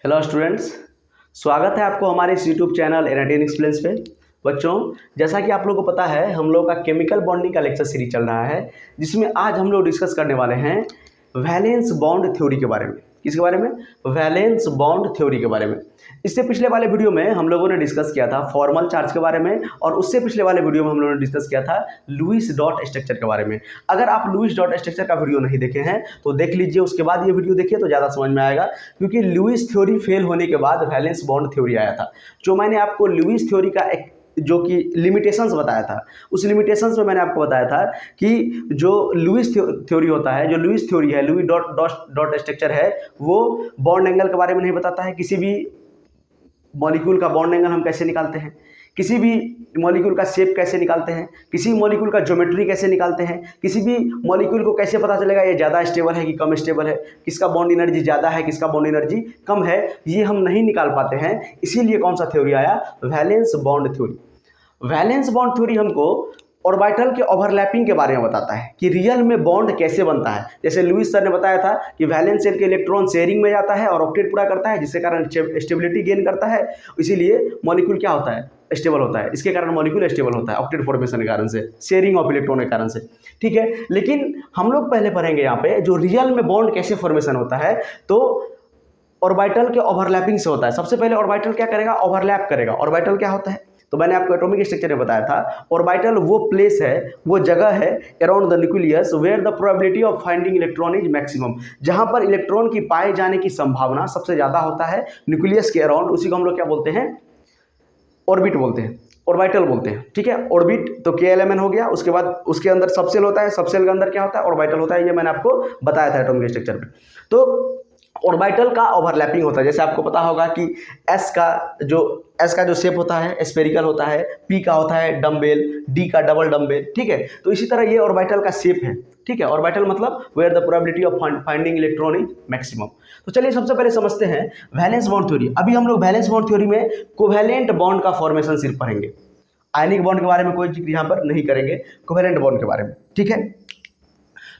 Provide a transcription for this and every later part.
Hello students, स्वागत है आपको हमारे इस यूट्यूब चैनल एनाटॉमी एक्सप्लेन्स पे। बच्चों, जैसा कि आप लोगों को पता है, हम लोग का केमिकल बॉन्डिंग का लेक्चर सीरीज चल रहा है, जिसमें आज हम लोग डिस्कस करने वाले हैं वैलेंस बॉन्ड थ्योरी के बारे में। किसके बारे में? वैलेंस बॉन्ड थ्योरी के बारे में। इससे पिछले वाले वीडियो में हम लोगों ने डिस्कस किया था फॉर्मल चार्ज के बारे में, और उससे पिछले वाले वीडियो में हम लोगों ने डिस्कस किया था लुईस डॉट स्ट्रक्चर के बारे में। अगर आप लुईस डॉट स्ट्रक्चर का वीडियो नहीं देखे हैं तो देख लीजिए, उसके बाद ये वीडियो देखिए तो ज़्यादा समझ में आएगा। क्योंकि लुईस थ्योरी फेल होने के बाद वैलेंस बॉन्ड थ्योरी आया था। जो मैंने आपको लुईस थ्योरी का एक जो कि लिमिटेशंस बताया था, उस लिमिटेशंस में मैंने आपको बताया था कि जो लुईस थ्योरी होता है, जो लुईस थ्योरी है, लुईस डॉट स्ट्रक्चर है, वो बॉन्ड एंगल के बारे में नहीं बताता है। किसी भी मॉलिक्यूल का बॉन्ड एंगल हम कैसे निकालते हैं, किसी भी मॉलिक्यूल का शेप कैसे निकालते हैं, किसी मॉलिक्यूल का ज्योमेट्री कैसे निकालते हैं, किसी भी मॉलिक्यूल को कैसे पता चलेगा ये ज़्यादा स्टेबल है कि कम स्टेबल है, किसका बॉन्ड एनर्जी ज़्यादा है, किसका बॉन्ड एनर्जी कम है, ये हम नहीं निकाल पाते हैं। इसीलिए कौन सा थ्योरी आया? Valence bond theory. Valence bond theory हमको ऑर्बिटल के ओवरलैपिंग के बारे में बताता है कि रियल में बॉन्ड कैसे बनता है। जैसे लुईस सर ने बताया था कि वैलेंस शेल के इलेक्ट्रॉन शेयरिंग में जाता है और ऑक्टेट पूरा करता है, जिसके कारण स्टेबिलिटी गेन करता है। इसीलिए मॉलिक्यूल क्या होता है? स्टेबल होता है। इसके कारण मॉलिक्यूल स्टेबल होता है ऑक्टेट फॉर्मेशन के कारण से, शेयरिंग ऑफ इलेक्ट्रॉन के कारण से। ठीक है, लेकिन हम लोग पहले पढ़ेंगे यहाँ पे जो रियल में बॉन्ड कैसे फॉर्मेशन होता है। तो ऑर्बिटल के ओवरलैपिंग से होता है। सबसे पहले ऑर्बिटल क्या करेगा? ओवरलैप करेगा। ऑर्बिटल क्या होता है? तो मैंने आपको एटॉमिक स्ट्रक्चर में बताया था, ऑर्बिटल वो प्लेस है, वो जगह है around the nucleus where the probability of finding electron is maximum. जहां पर इलेक्ट्रॉन की पाए जाने की संभावना सबसे ज्यादा होता है न्यूक्लियस के अराउंड, उसी को हम लोग क्या बोलते हैं? ऑर्बिट बोलते हैं, ऑर्बिटल बोलते हैं। ठीक है, ऑर्बिट तो KLMN हो गया। उसके बाद उसके अंदर सबसेल होता है, सबसेल के अंदर क्या होता है? ऑर्बिटल होता है। ये मैंने आपको बताया था एटॉमिक स्ट्रक्चर में। तो ऑर्बिटल का ओवरलैपिंग होता है। जैसे आपको पता होगा कि एस का जो शेप होता है स्फेरिकल होता है, P का होता है डम्बेल, D का डबल डम्बेल। ठीक है, तो इसी तरह ये ऑर्बिटल का शेप है। ठीक है, ऑर्बिटल मतलब where the probability of finding electron is maximum. तो चलिए सबसे पहले समझते हैं वैलेंस बॉन्ड थ्योरी। अभी हम लोग वैलेंस बॉन्ड थ्योरी में कोवैलेंट बॉन्ड का फॉर्मेशन सिर्फ पढ़ेंगे। आयनिक बॉन्ड के बारे में कोई जिक्र यहाँ पर नहीं करेंगे, कोवैलेंट बॉन्ड के बारे में। ठीक है,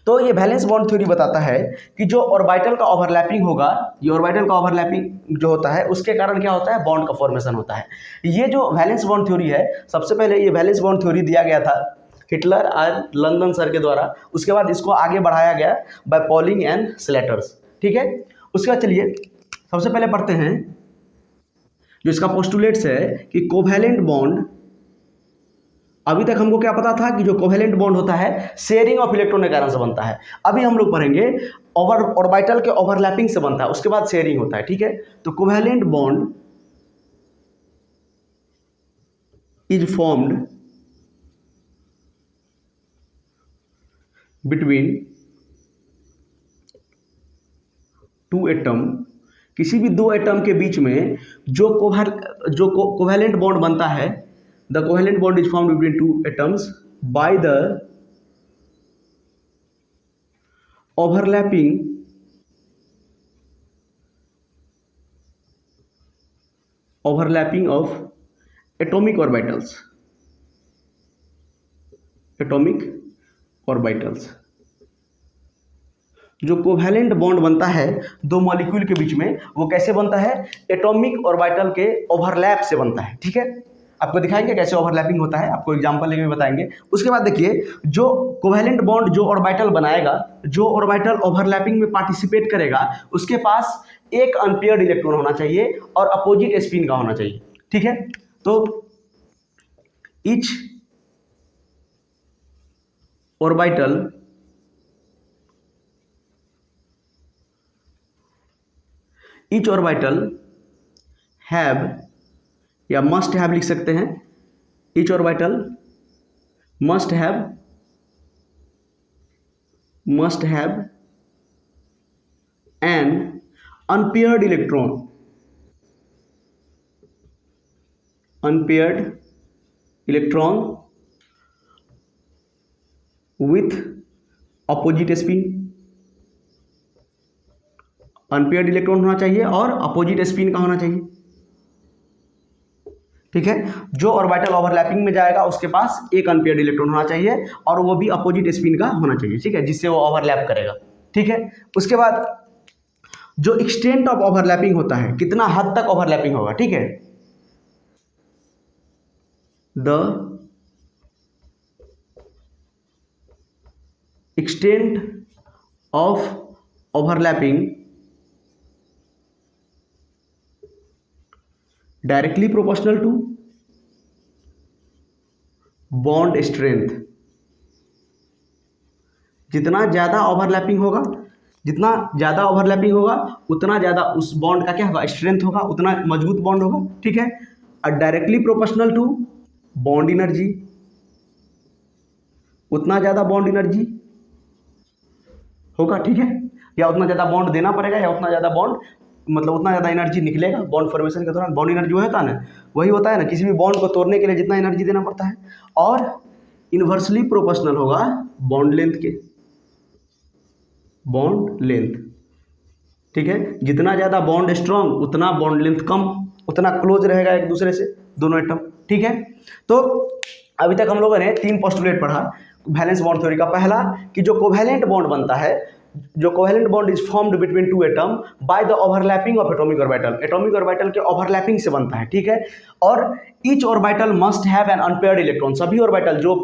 तो ये वैलेंस बॉन्ड थ्योरी बताता है कि जो ऑर्बिटल का ओवरलैपिंग होगा, ये ऑर्बिटल का ओवरलैपिंग जो होता है उसके कारण क्या होता है? बॉन्ड का फॉर्मेशन होता है। ये जो वैलेंस बॉन्ड थ्योरी है, सबसे पहले ये वैलेंस बॉन्ड थ्योरी दिया गया था हिटलर और लंदन सर के द्वारा। उसके बाद इसको आगे बढ़ाया गया बाय पॉलिंग एंड स्लेटर्स। ठीक है, उसके बाद चलिए सबसे पहले पढ़ते हैं जो इसका पोस्टुलेट्स है कि कोवैलेंट बॉन्ड। अभी तक हमको क्या पता था कि जो कोवैलेंट बॉन्ड होता है शेयरिंग ऑफ इलेक्ट्रॉन के कारण से बनता है। अभी हम लोग पढ़ेंगे ऑर्बिटल के ओवरलैपिंग से बनता है, उसके बाद शेयरिंग होता है। ठीक है, तो covalent bond is formed between two atom. किसी भी दो एटम के बीच में जो कोवैलेंट बॉन्ड बनता है, the covalent bond is formed between two atoms by the overlapping of atomic orbitals। atomic orbitals जो कोवैलेंट बॉन्ड बनता है दो मॉलिक्यूल के बीच में, वो कैसे बनता है? एटॉमिक ऑर्बिटल के ओवरलैप से बनता है। ठीक है, आपको दिखाएंगे कैसे ओवरलैपिंग होता है, आपको एग्जांपल लेके भी बताएंगे। उसके बाद देखिए, जो कोवैलेंट बॉन्ड जो ऑर्बिटल बनाएगा, जो ऑर्बिटल ओवरलैपिंग में पार्टिसिपेट करेगा, उसके पास एक अनपेयर्ड इलेक्ट्रॉन होना चाहिए और अपोजिट स्पिन का होना चाहिए। ठीक है, तो ईच ऑर्बिटल हैव या मस्ट हैव लिख सकते हैं। Each orbital must have an unpaired electron with opposite spin. Unpaired electron होना चाहिए और अपोजिट स्पिन का होना चाहिए। ठीक है, जो ऑर्बिटल ओवरलैपिंग में जाएगा उसके पास एक अनपेयर्ड इलेक्ट्रॉन होना चाहिए और वो भी अपोजिट स्पिन का होना चाहिए। ठीक है, जिससे वो ओवरलैप करेगा। ठीक है, उसके बाद जो एक्सटेंट ऑफ ओवरलैपिंग होता है, कितना हद तक ओवरलैपिंग होगा, ठीक है, the extent of overlapping directly proportional to bond strength. जितना ज़्यादा ओवरलैपिंग होगा, जितना ज़्यादा ओवरलैपिंग होगा उतना ज़्यादा उस बॉन्ड का क्या होगा, स्ट्रेंथ होगा, उतना मजबूत बॉन्ड होगा, ठीक है। और directly proportional to bond energy, उतना ज़्यादा बॉन्ड एनर्जी होगा, ठीक है, या उतना ज़्यादा बॉन्ड देना पड़ेगा, या उतना ज़्यादा बॉन्ड मतलब उतना ज़्यादा एनर्जी निकलेगा बॉन्ड फॉर्मेशन के दौरान। बॉन्ड एनर्जी होता है ना, वही होता है ना, किसी भी बॉन्ड को तोड़ने के लिए जितना एनर्जी देना पड़ता है। और इन्वर्सली प्रोपोर्शनल होगा बॉन्ड लेंथ के, बॉन्ड लेंथ, ठीक है। जितना ज़्यादा बॉन्ड स्ट्रॉन्ग उतना बॉन्ड लेंथ कम, उतना क्लोज रहेगा एक दूसरे से दोनों एटम, ठीक है। तो अभी तक हम लोगों ने 3 पोस्टुलेट पढ़ा वैलेंस बॉन्ड थ्योरी का। पहला कि जो कोवैलेंट बॉन्ड बनता है, जो covalent bond is formed between two atom by the overlapping of atomic orbital, atomic orbital के ओवरलैपिंग से बनता है, ठीक है। और each orbital must have an unpaired electron, सभी ऑर्बिटल जो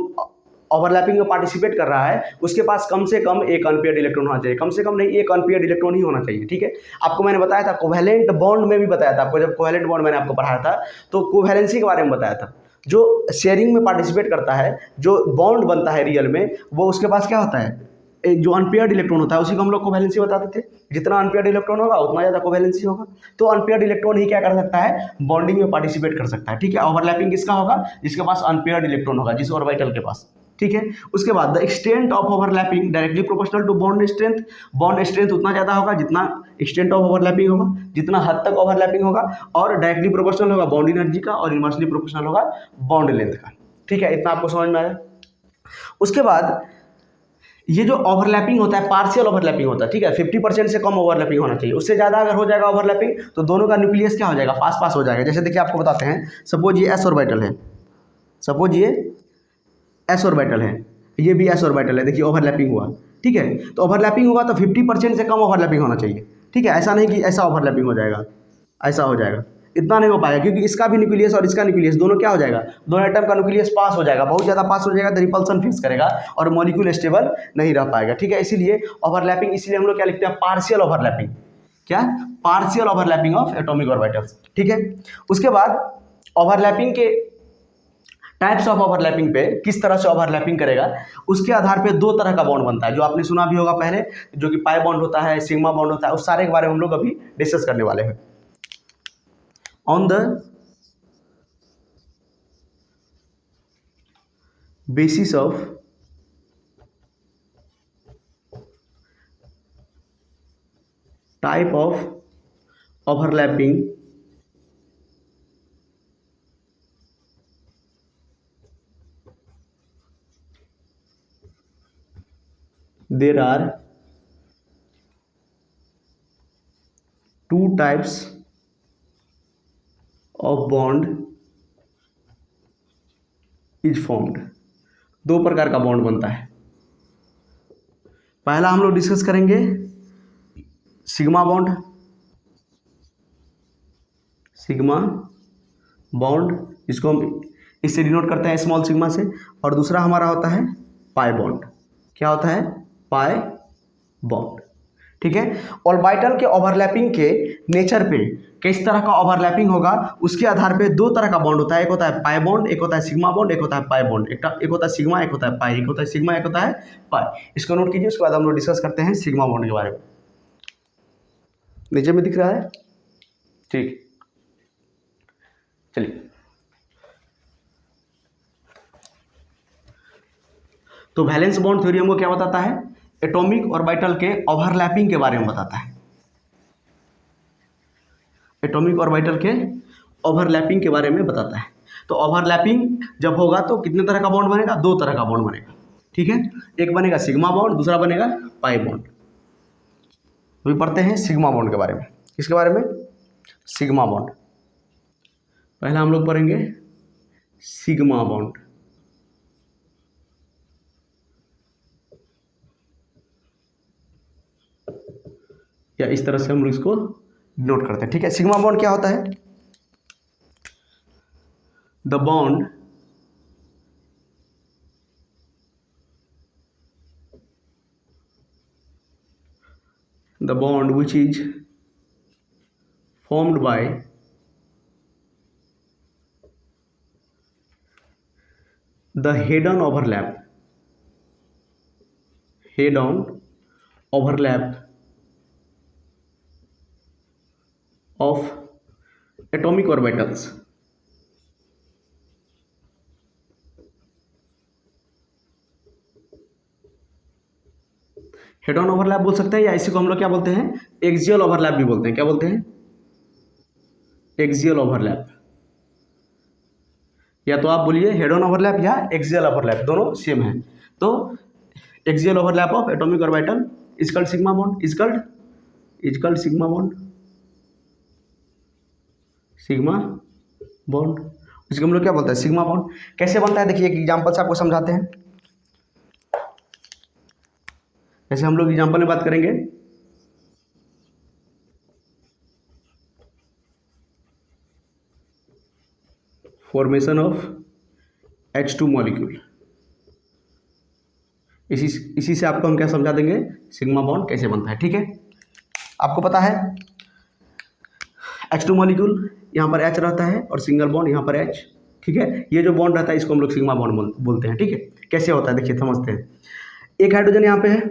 ओवरलैपिंग में पार्टिसिपेट कर रहा है उसके पास कम से कम एक अनपेयर्ड इलेक्ट्रॉन होना चाहिए, कम से कम नहीं, एक अनपेयर्ड इलेक्ट्रॉन ही होना चाहिए, ठीक है। आपको मैंने बताया था कोवैलेंट बॉन्ड में भी बताया था आपको, जब कोवैलेंट बॉन्ड मैंने आपको पढ़ाया था तो कोवैलेंसी के बारे में बताया था। जो शेयरिंग में पार्टिसिपेट करता है, जो बॉन्ड बनता है रियल में, वो उसके पास क्या होता है, जो अनपेयर्ड इलेक्ट्रॉन होता है उसी को हम लोग कोवैलेंसी बताते थे। जितना अनपेयर्ड इलेक्ट्रॉन होगा उतना ज़्यादा कोवैलेंसी होगा। तो अनपेयर्ड इलेक्ट्रॉन ही क्या कर सकता है, बॉन्डिंग में पार्टिसिपेट कर सकता है, ठीक है। ओवरलैपिंग किसका होगा, जिसके पास अनपेयर्ड इलेक्ट्रॉन होगा, जिस ऑर्बिटल के पास, ठीक है। उसके बाद the extent of overlapping directly proportional to bond strength, bond strength उतना ज़्यादा होगा जितना एक्सटेंट ऑफ ओवरलैपिंग होगा, जितना हद तक ओवरलैपिंग होगा। और डायरेक्टली प्रोपोर्शनल होगा बॉन्ड एनर्जी का, और इनवर्सली प्रोपोर्शनल होगा बॉन्ड लेंथ का, ठीक है। इतना आपको समझ में आया। उसके बाद ये जो ओवरलैपिंग होता है पार्शियल ओवरलैपिंग होता है, ठीक है। 50% से कम ओवरलैपिंग होना चाहिए, उससे ज़्यादा अगर हो जाएगा ओवरलैपिंग तो दोनों का न्यूक्लियस क्या हो जाएगा, पास पास हो जाएगा। जैसे देखिए आपको बताते हैं, सपोज ये एस ऑर्बिटल है, सपोज ये एस ऑर्बिटल है, ये भी एस ऑर्बिटल है, देखिए ओवरलैपिंग हुआ, ठीक है। तो ओवरलैपिंग होगा तो 50% से कम ओवरलैपिंग होना चाहिए, ठीक है। ऐसा नहीं कि ऐसा ओवरलैपिंग हो जाएगा, ऐसा हो जाएगा, इतना नहीं हो पाएगा, क्योंकि इसका भी न्यूक्लियस और इसका न्यूक्लियस दोनों क्या हो जाएगा, दोनों एटम का न्यूक्लियस पास हो जाएगा, बहुत ज़्यादा पास हो जाएगा तो रिपल्सन फेस करेगा और मॉलिक्यूल स्टेबल नहीं रह पाएगा, ठीक है। इसीलिए ओवरलैपिंग, इसीलिए हम लोग क्या लिखते हैं, पार्शियल ओवरलैपिंग, क्या, partial overlapping of atomic orbitals, ठीक है। उसके बाद ओवरलैपिंग के टाइप्स ऑफ ओवरलैपिंग पे किस तरह से ओवरलैपिंग करेगा, उसके आधार पे 2 तरह का बॉन्ड बनता है, जो आपने सुना भी होगा पहले, जो कि पाई बॉन्ड होता है, सिग्मा बॉन्ड होता है, उस सारे के बारे में हम लोग अभी डिस्कस करने वाले हैं। On the basis of type of overlapping there are 2 types of bond is formed, 2 प्रकार का बॉन्ड बनता है। पहला हम लोग डिस्कस करेंगे सिग्मा बॉन्ड, सिग्मा बॉन्ड, इसको हम इससे डिनोट करते हैं स्मॉल सिग्मा से। और दूसरा हमारा होता है पाई बॉन्ड, क्या होता है, पाई बॉन्ड, ठीक है। ऑर्बिटल के ओवरलैपिंग के नेचर पे किस तरह का ओवरलैपिंग होगा उसके आधार पे 2 तरह का बॉन्ड होता है, एक होता है पाई बॉन्ड, एक होता है सिग्मा बॉन्ड, एक होता है पाई बॉन्ड, एक होता है सिग्मा, एक होता है पाई, एक होता है सिग्मा, एक होता है पाई। इसको नोट कीजिए, उसके बाद हम लोग डिस्कस करते हैं सिग्मा बॉन्ड के बारे में। नीचे में दिख रहा है, ठीक, चलिए। तो वैलेंस बॉन्ड थ्योरी हमको क्या बताता है, एटॉमिक ऑर्बिटल के ओवरलैपिंग के बारे में बताता है, एटॉमिक ऑर्बिटल के ओवरलैपिंग के बारे में बताता है। तो ओवरलैपिंग जब होगा तो कितने तरह का बॉन्ड बनेगा, 2 तरह का बॉन्ड बनेगा, ठीक है। एक बनेगा सिग्मा बॉन्ड, दूसरा बनेगा पाई बॉन्ड। अभी पढ़ते हैं सिग्मा बॉन्ड के बारे में। किसके बारे में, सिग्मा बॉन्ड। पहला हम लोग पढ़ेंगे सिग्मा बॉन्ड। या इस तरह से हम लोग इसको नोट करते हैं, ठीक है। सिग्मा बॉन्ड क्या होता है? The bond which is formed by the head-on overlap of atomic orbitals, head on overlap बोल सकते हैं, या इसी को हम लोग क्या बोलते हैं? एक्सियल ओवरलैप भी बोलते हैं। क्या बोलते हैं? Axial overlap. या तो आप बोलिए हेड ऑन ओवरलैप या एक्सियल ओवरलैप, दोनों सेम है। तो axial overlap of atomic orbital is called sigma bond, is called sigma bond. इसको हम लोग क्या बोलते हैं? Sigma bond. कैसे बनता है देखिए, एक एग्जांपल से आपको समझाते हैं। ऐसे हम लोग एग्जांपल में बात करेंगे। फॉर्मेशन ऑफ H2 मॉलिक्यूल, इसी से आपको हम क्या समझा देंगे? सिग्मा बॉन्ड कैसे बनता है, ठीक है। आपको पता है H2 मॉलिक्यूल यहाँ पर H रहता है और सिंगल बॉन्ड यहाँ पर H, ठीक है। ये जो बॉन्ड रहता है इसको हम लोग सिग्मा बॉन्ड बोलते हैं, ठीक है। कैसे होता है देखिए, समझते हैं। एक हाइड्रोजन यहाँ पे है,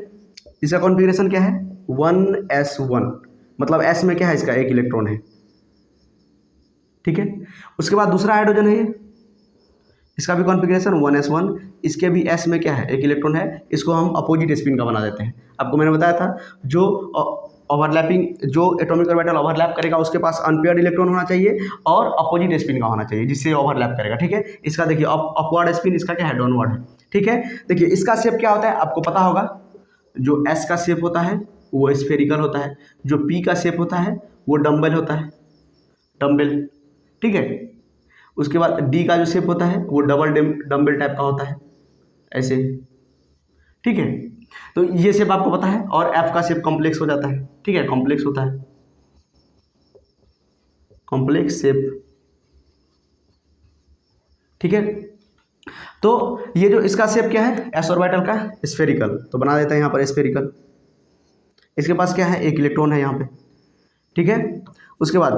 इसका कॉन्फ़िगरेशन क्या है? 1s1, मतलब S में क्या है? इसका एक इलेक्ट्रॉन है, ठीक है। उसके बाद दूसरा हाइड्रोजन है ये, इसका भी कॉन्फ़िगरेशन 1s1, इसके भी S में क्या है? एक इलेक्ट्रॉन है। इसको हम अपोजिट स्पिन का बना देते हैं। आपको मैंने बताया था जो ओवरलैपिंग, जो एटॉमिक ऑर्बिटल ओवरलैप करेगा उसके पास अनपेयर्ड इलेक्ट्रॉन होना चाहिए और अपोजिट स्पिन का होना चाहिए, जिससे ओवरलैप करेगा, ठीक है। इसका देखिए अपवर्ड स्पिन, इसका क्या है? डाउनवर्ड है, ठीक है। देखिए इसका शेप क्या होता है आपको पता होगा। जो S का शेप होता है वो स्फेरिकल होता है, जो P का शेप होता है वो डम्बल होता है, डम्बल, ठीक है। उसके बाद D का जो शेप होता है वो डबल डम्बल टाइप का होता है, ऐसे, ठीक है। तो ये शेप आपको पता है। और F का शेप कॉम्प्लेक्स हो जाता है, ठीक है, कॉम्प्लेक्स होता है, कॉम्प्लेक्स शेप, ठीक है। तो ये जो इसका शेप क्या है? S ऑर्बिटल का स्फेरिकल, तो बना देते हैं यहाँ पर स्फेरिकल। इसके पास क्या है? एक इलेक्ट्रॉन है यहाँ पे, ठीक है। उसके बाद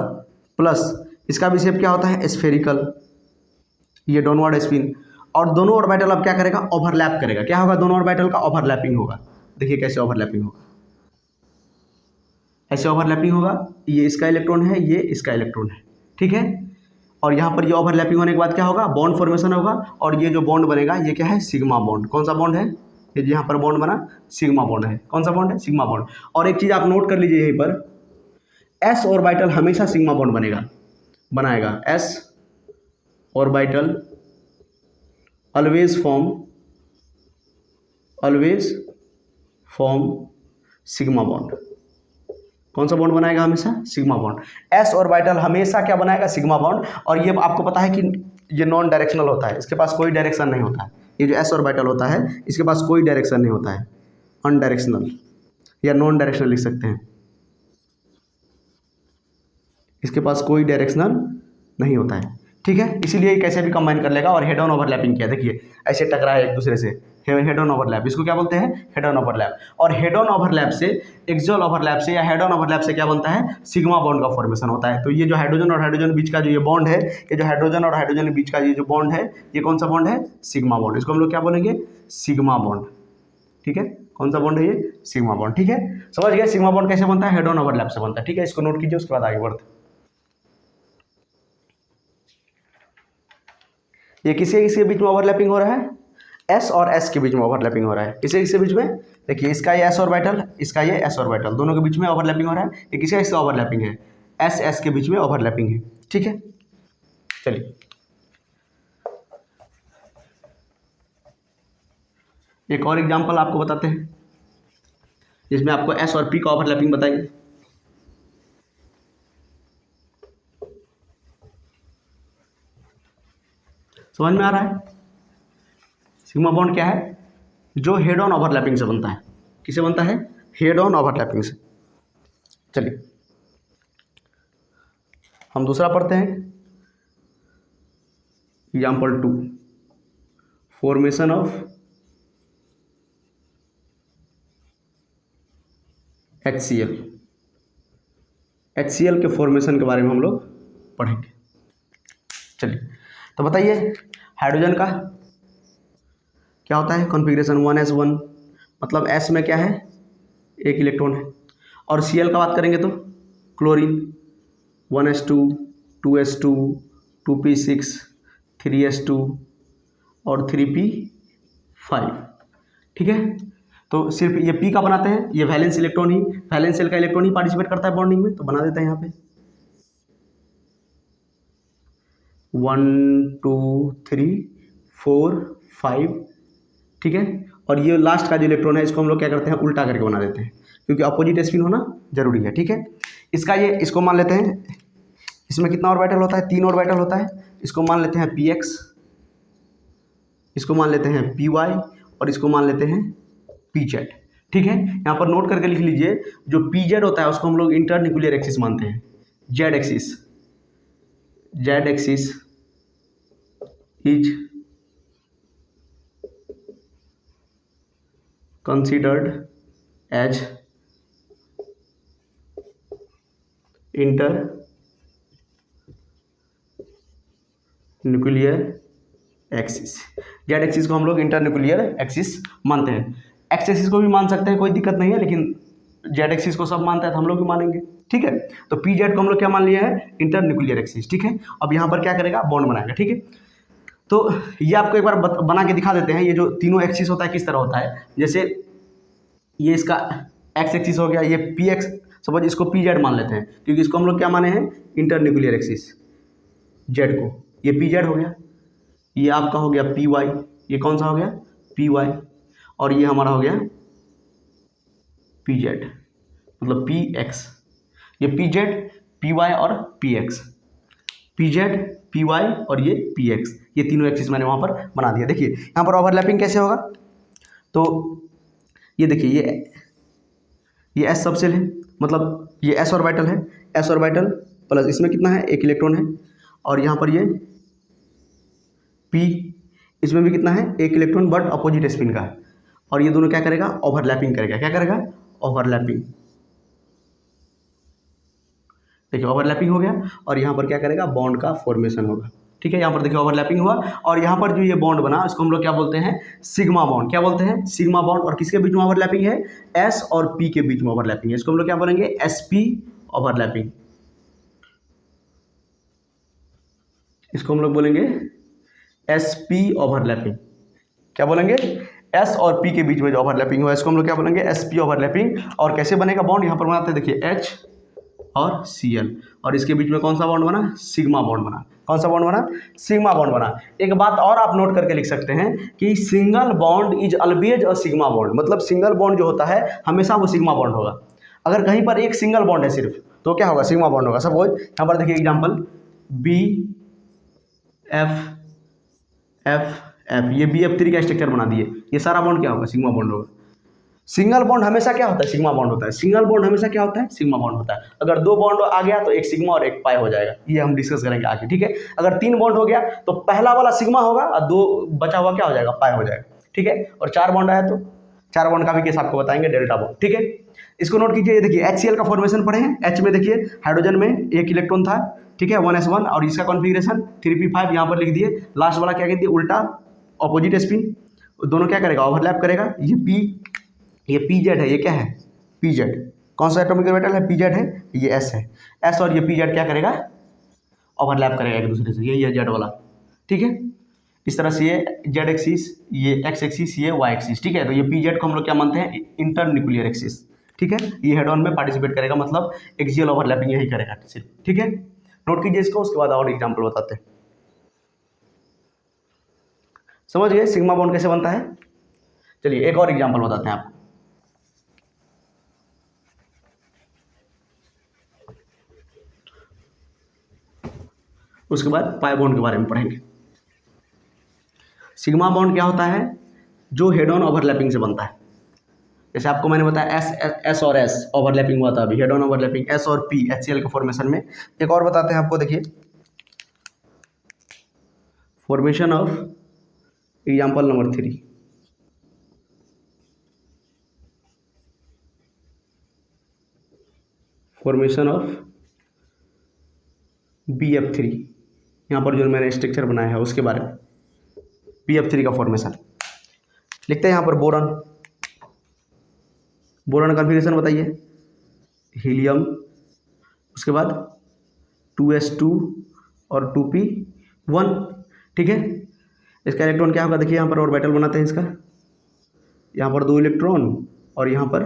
प्लस इसका भी शेप क्या होता है? स्फेरिकल, ये डाउनवर्ड स्पिन। और दोनों ऑर्बिटल अब क्या करेगा? ओवरलैप करेगा। क्या होगा? दोनों ऑर्बिटल का ओवरलैपिंग होगा। देखिए कैसे ओवरलैपिंग होगा, ऐसे ओवरलैपिंग होगा। ये इसका इलेक्ट्रॉन है, ये इसका इलेक्ट्रॉन है, ठीक है। और यहाँ पर ये ओवरलैपिंग होने के बाद क्या होगा? बॉन्ड फॉर्मेशन होगा। और ये जो बॉन्ड बनेगा ये क्या है? Sigma bond. कौन सा बॉन्ड है? ये यहाँ पर बॉन्ड बना, सिग्मा बॉन्ड है। कौन सा बॉन्ड है? Sigma bond. और एक चीज़ आप नोट कर लीजिए यहीं पर, S ऑर्बिटल हमेशा सिग्मा बॉन्ड बनाएगा। S orbital always form sigma bond. कौन सा बॉन्ड बनाएगा? हमेशा सिग्मा बॉन्ड। S ऑर्बिटल हमेशा क्या बनाएगा? Sigma bond. और ये आपको पता है कि ये नॉन डायरेक्शनल होता है, इसके पास कोई डायरेक्शन नहीं होता है। ये जो S ऑर्बिटल होता है इसके पास कोई डायरेक्शन नहीं होता है, अनडायरेक्शनल या नॉन डायरेक्शनल लिख सकते हैं। इसके पास कोई डायरेक्शनल नहीं होता है, ठीक है। इसीलिए कैसे भी कंबाइन कर लेगा। और हेड ऑन ओवरलैपिंग किया, देखिए ऐसे टकरा है एक दूसरे से, हेड ऑन ओवरलैप, इसको क्या बोलते हैं? Head on overlap. और हेड ऑन ओवरलैप से, एक्सियल ओवरलैप से या हेड ऑन ओवरलैप से क्या बनता है? सिग्मा बॉन्ड का फॉर्मेशन होता है। तो ये जो हाइड्रोजन और हाइड्रोजन बीच का जो ये बॉन्ड है, ये जो हाइड्रोजन और हाइड्रोजन बीच का ये जो बॉन्ड है, ये कौन सा बॉन्ड है? Sigma bond. इसको हम लोग क्या बोलेंगे? सिग्मा बॉन्ड, ठीक है। कौन सा बॉन्ड है ये? सिग्मा बॉन्ड, ठीक है। समझ गए सिग्मा बॉन्ड कैसे बनता है? हेड ऑन ओवरलैप से बनता है, ठीक है। इसको नोट कीजिए, उसके बाद आगे बढ़ते। ये किसके बीच में ओवरलैपिंग हो रहा है? S और S के बीच में ओवरलैपिंग हो रहा है। किसके बीच में? देखिए इसका ये S ऑर्बिटल, इसका ये S ऑर्बिटल, दोनों के बीच में ओवरलैपिंग हो रहा है। ये किसका ओवरलैपिंग है? S के बीच में ओवरलैपिंग है, ठीक है। चलिए एक और एग्जांपल आपको बताते हैं जिसमें आपको S और P का ओवरलैपिंग बताएंगे। समझ में आ रहा है? सिग्मा बॉन्ड क्या है? जो हेड ऑन ओवरलैपिंग से बनता है। किसे बनता है? हेड ऑन ओवरलैपिंग से। चलिए हम दूसरा पढ़ते हैं। Example 2, formation of HCl। HCl के फॉर्मेशन के बारे में हम लोग पढ़ेंगे। चलिए तो बताइए, हाइड्रोजन का क्या होता है कॉन्फ़िगरेशन? 1s1, मतलब S में क्या है, एक इलेक्ट्रॉन है। और Cl का बात करेंगे तो chlorine 1s2, 2s2, 2p6, 3s2 और 3p5। ठीक है, तो सिर्फ ये P का बनाते हैं, ये वैलेंस इलेक्ट्रॉन ही, वैलेंस सेल का इलेक्ट्रॉन ही पार्टिसिपेट करता है बॉन्डिंग में, तो बना देते हैं यहाँ पे 1 2 3 4 5। ठीक है, और ये लास्ट का जो इलेक्ट्रॉन है इसको हम लोग क्या करते हैं, उल्टा करके बना देते हैं, क्योंकि अपोजिट स्पिन होना जरूरी है। ठीक है, इसको मान लेते हैं, इसमें कितना ऑर्बिटल होता है, 3 ऑर्बिटल होता है। इसको मान लेते हैं px, इसको मान लेते हैं py और इसको मान लेते हैं pz। ठीक है, यहाँ पर नोट करके लिख लीजिए, जो pz होता है उसको हम लोग इंटर न्यूक्लियर एक्सिस मानते हैं। z axis is considered as inter nuclear axis. Z axis को हम लोग इंटर न्यूक्लियर एक्सिस मानते हैं। एक्स एक्सिस को भी मान सकते हैं, कोई दिक्कत नहीं है, लेकिन जेड एक्सिस को सब मानते हैं तो हम लोग भी मानेंगे। ठीक है, तो पी जेड को हम लोग क्या मान लिया है, इंटर न्यूक्लियर एक्सिस। ठीक है, अब यहाँ पर क्या करेगा, बॉन्ड बनाएगा। ठीक है, तो ये आपको एक बार बना के दिखा देते हैं। ये जो तीनों एक्सिस होता है किस तरह होता है, जैसे ये इसका एक्स एक्सिस हो गया, ये पी एक्स, सपोज इसको पी जेड मान लेते हैं, क्योंकि इसको हम लोग क्या माने हैं, इंटर न्यूक्लियर एक्सिस जेड को। ये पी जेड हो गया, ये आपका हो गया पी वाई, ये कौन सा हो गया, पी वाई, और ये हमारा हो गया पी जेड, मतलब पी एक्स। ये पी जेड, पी वाई और P X, P Z, P Y और ये पी एक्स, ये तीनों एक्सिस मैंने वहाँ पर बना दिया। देखिए यहाँ पर ओवरलैपिंग कैसे होगा, तो ये देखिए, ये एस सबसेल है, मतलब ये एस ऑर्बिटल है, एस ऑर्बिटल प्लस इसमें कितना है, एक इलेक्ट्रॉन है, और यहाँ पर ये पी, इसमें भी कितना है, एक इलेक्ट्रॉन, बट अपोजिट स्पिन का है। और ये दोनों क्या करेगा, ओवरलैपिंग करेगा। क्या करेगा, ओवरलैपिंग। देखिए ओवरलैपिंग हो गया, और यहाँ पर क्या करेगा, बॉन्ड का फॉर्मेशन होगा। ठीक है, यहाँ पर देखिए ओवरलैपिंग हुआ, और यहाँ पर जो ये बॉन्ड बना इसको हम लोग क्या बोलते हैं, सिग्मा बॉन्ड। क्या बोलते हैं, सिग्मा बॉन्ड। और किसके बीच में ओवरलैपिंग है, एस और पी के बीच में ओवरलैपिंग है, इसको हम लोग क्या बोलेंगे, एसपी ओवरलैपिंग। इसको हम लोग बोलेंगे एसपी ओवरलैपिंग। क्या बोलेंगे, एस और पी के बीच में जो ओवरलैपिंग हुआ इसको हम लोग क्या बोलेंगे, एसपी ओवरलैपिंग। और कैसे बनेगा बॉन्ड, यहाँ पर बनाते हैं, देखिए एच और Cl, और इसके बीच में कौन सा बॉन्ड बना, सिग्मा बॉन्ड बना। कौन सा बॉन्ड बना, सिग्मा बॉन्ड बना। एक बात और आप नोट करके लिख सकते हैं कि single bond is always a sigma bond, मतलब सिंगल बॉन्ड जो होता है हमेशा वो सिग्मा बॉन्ड होगा। अगर कहीं पर एक सिंगल बॉन्ड है सिर्फ, तो क्या होगा, सिग्मा बॉन्ड होगा। सपोज यहाँ पर देखिए example, B F F F, ये BF3 का स्ट्रक्चर बना दिए, ये सारा बॉन्ड क्या होगा, सिग्मा बॉन्ड होगा। सिंगल बॉन्ड हमेशा क्या होता है, सिग्मा बॉन्ड होता है। सिंगल बॉन्ड हमेशा क्या होता है, सिग्मा बॉन्ड होता है। अगर 2 बॉन्ड आ गया तो एक सिग्मा और एक पाई हो जाएगा, ये हम डिस्कस करेंगे आगे। ठीक है, अगर 3 बॉन्ड हो गया तो पहला वाला सिग्मा होगा और 2 बचा हुआ क्या हो जाएगा, पाई हो जाएगा। ठीक है, और 4 बॉन्ड आया तो 4 बॉन्ड का भी केस आपको बताएंगे, डेल्टा बॉन्ड। ठीक है, इसको नोट कीजिए। ये देखिए HCl का फॉर्मेशन पढ़े हैं। H में देखिए हाइड्रोजन में एक इलेक्ट्रॉन था, ठीक है, 1s1, और इसका कॉन्फिगरेशन 3p5 यहाँ पर लिख दिए। लास्ट वाला क्या कहती है, उल्टा ऑपोजिट स्पिन, दोनों क्या करेगा, ओवरलैप करेगा। ये पी जेड है, ये क्या है, पी जेड, कौन सा एटॉमिक ऑर्बिटल है, पी जेड है, ये एस है, एस और ये पी जेड क्या करेगा, ओवरलैप करेगा एक दूसरे से, यही है जेड वाला। ठीक है, इस तरह से ये जेड एक्सिस, ये एक्स एक्सिस, ये वाई एक्सिस। ठीक है, तो ये पी जेड को हम लोग क्या मानते हैं, इंटर न्यूक्लियर एक्सिस। ठीक है, ये हेड ऑन में पार्टिसिपेट करेगा, मतलब एक्सियल ओवरलैपिंग यही करेगा सिर्फ। ठीक है, नोट कीजिए इसको, उसके बाद और एग्जाम्पल बताते हैं। समझ गए सिग्मा बॉन्ड कैसे बनता है। चलिए एक और एग्जाम्पल बताते हैं आपको। उसके बाद पाई बॉन्ड के बारे में पढ़ेंगे। सिग्मा बॉन्ड क्या होता है, जो हेड ऑन ओवरलैपिंग से बनता है। जैसे आपको मैंने बताया एस और एस ओवरलैपिंग हुआ था अभी, हेड ऑन ओवरलैपिंग, एस और पी HCl के फॉर्मेशन में। एक और बताते हैं आपको, देखिए formation of example number 3, formation of BF3, यहाँ पर जो मैंने स्ट्रक्चर बनाया है उसके बारे में, BF3 का फॉर्मेशन लिखते हैं यहाँ पर। बोरॉन, बोरॉन कॉन्फ़िगरेशन बताइए, हीलियम, उसके बाद 2s2 और 2p1, ठीक है। इसका इलेक्ट्रॉन क्या होगा, देखिए यहाँ पर ऑर्बिटल बनाते हैं इसका, यहाँ पर 2 इलेक्ट्रॉन और यहाँ पर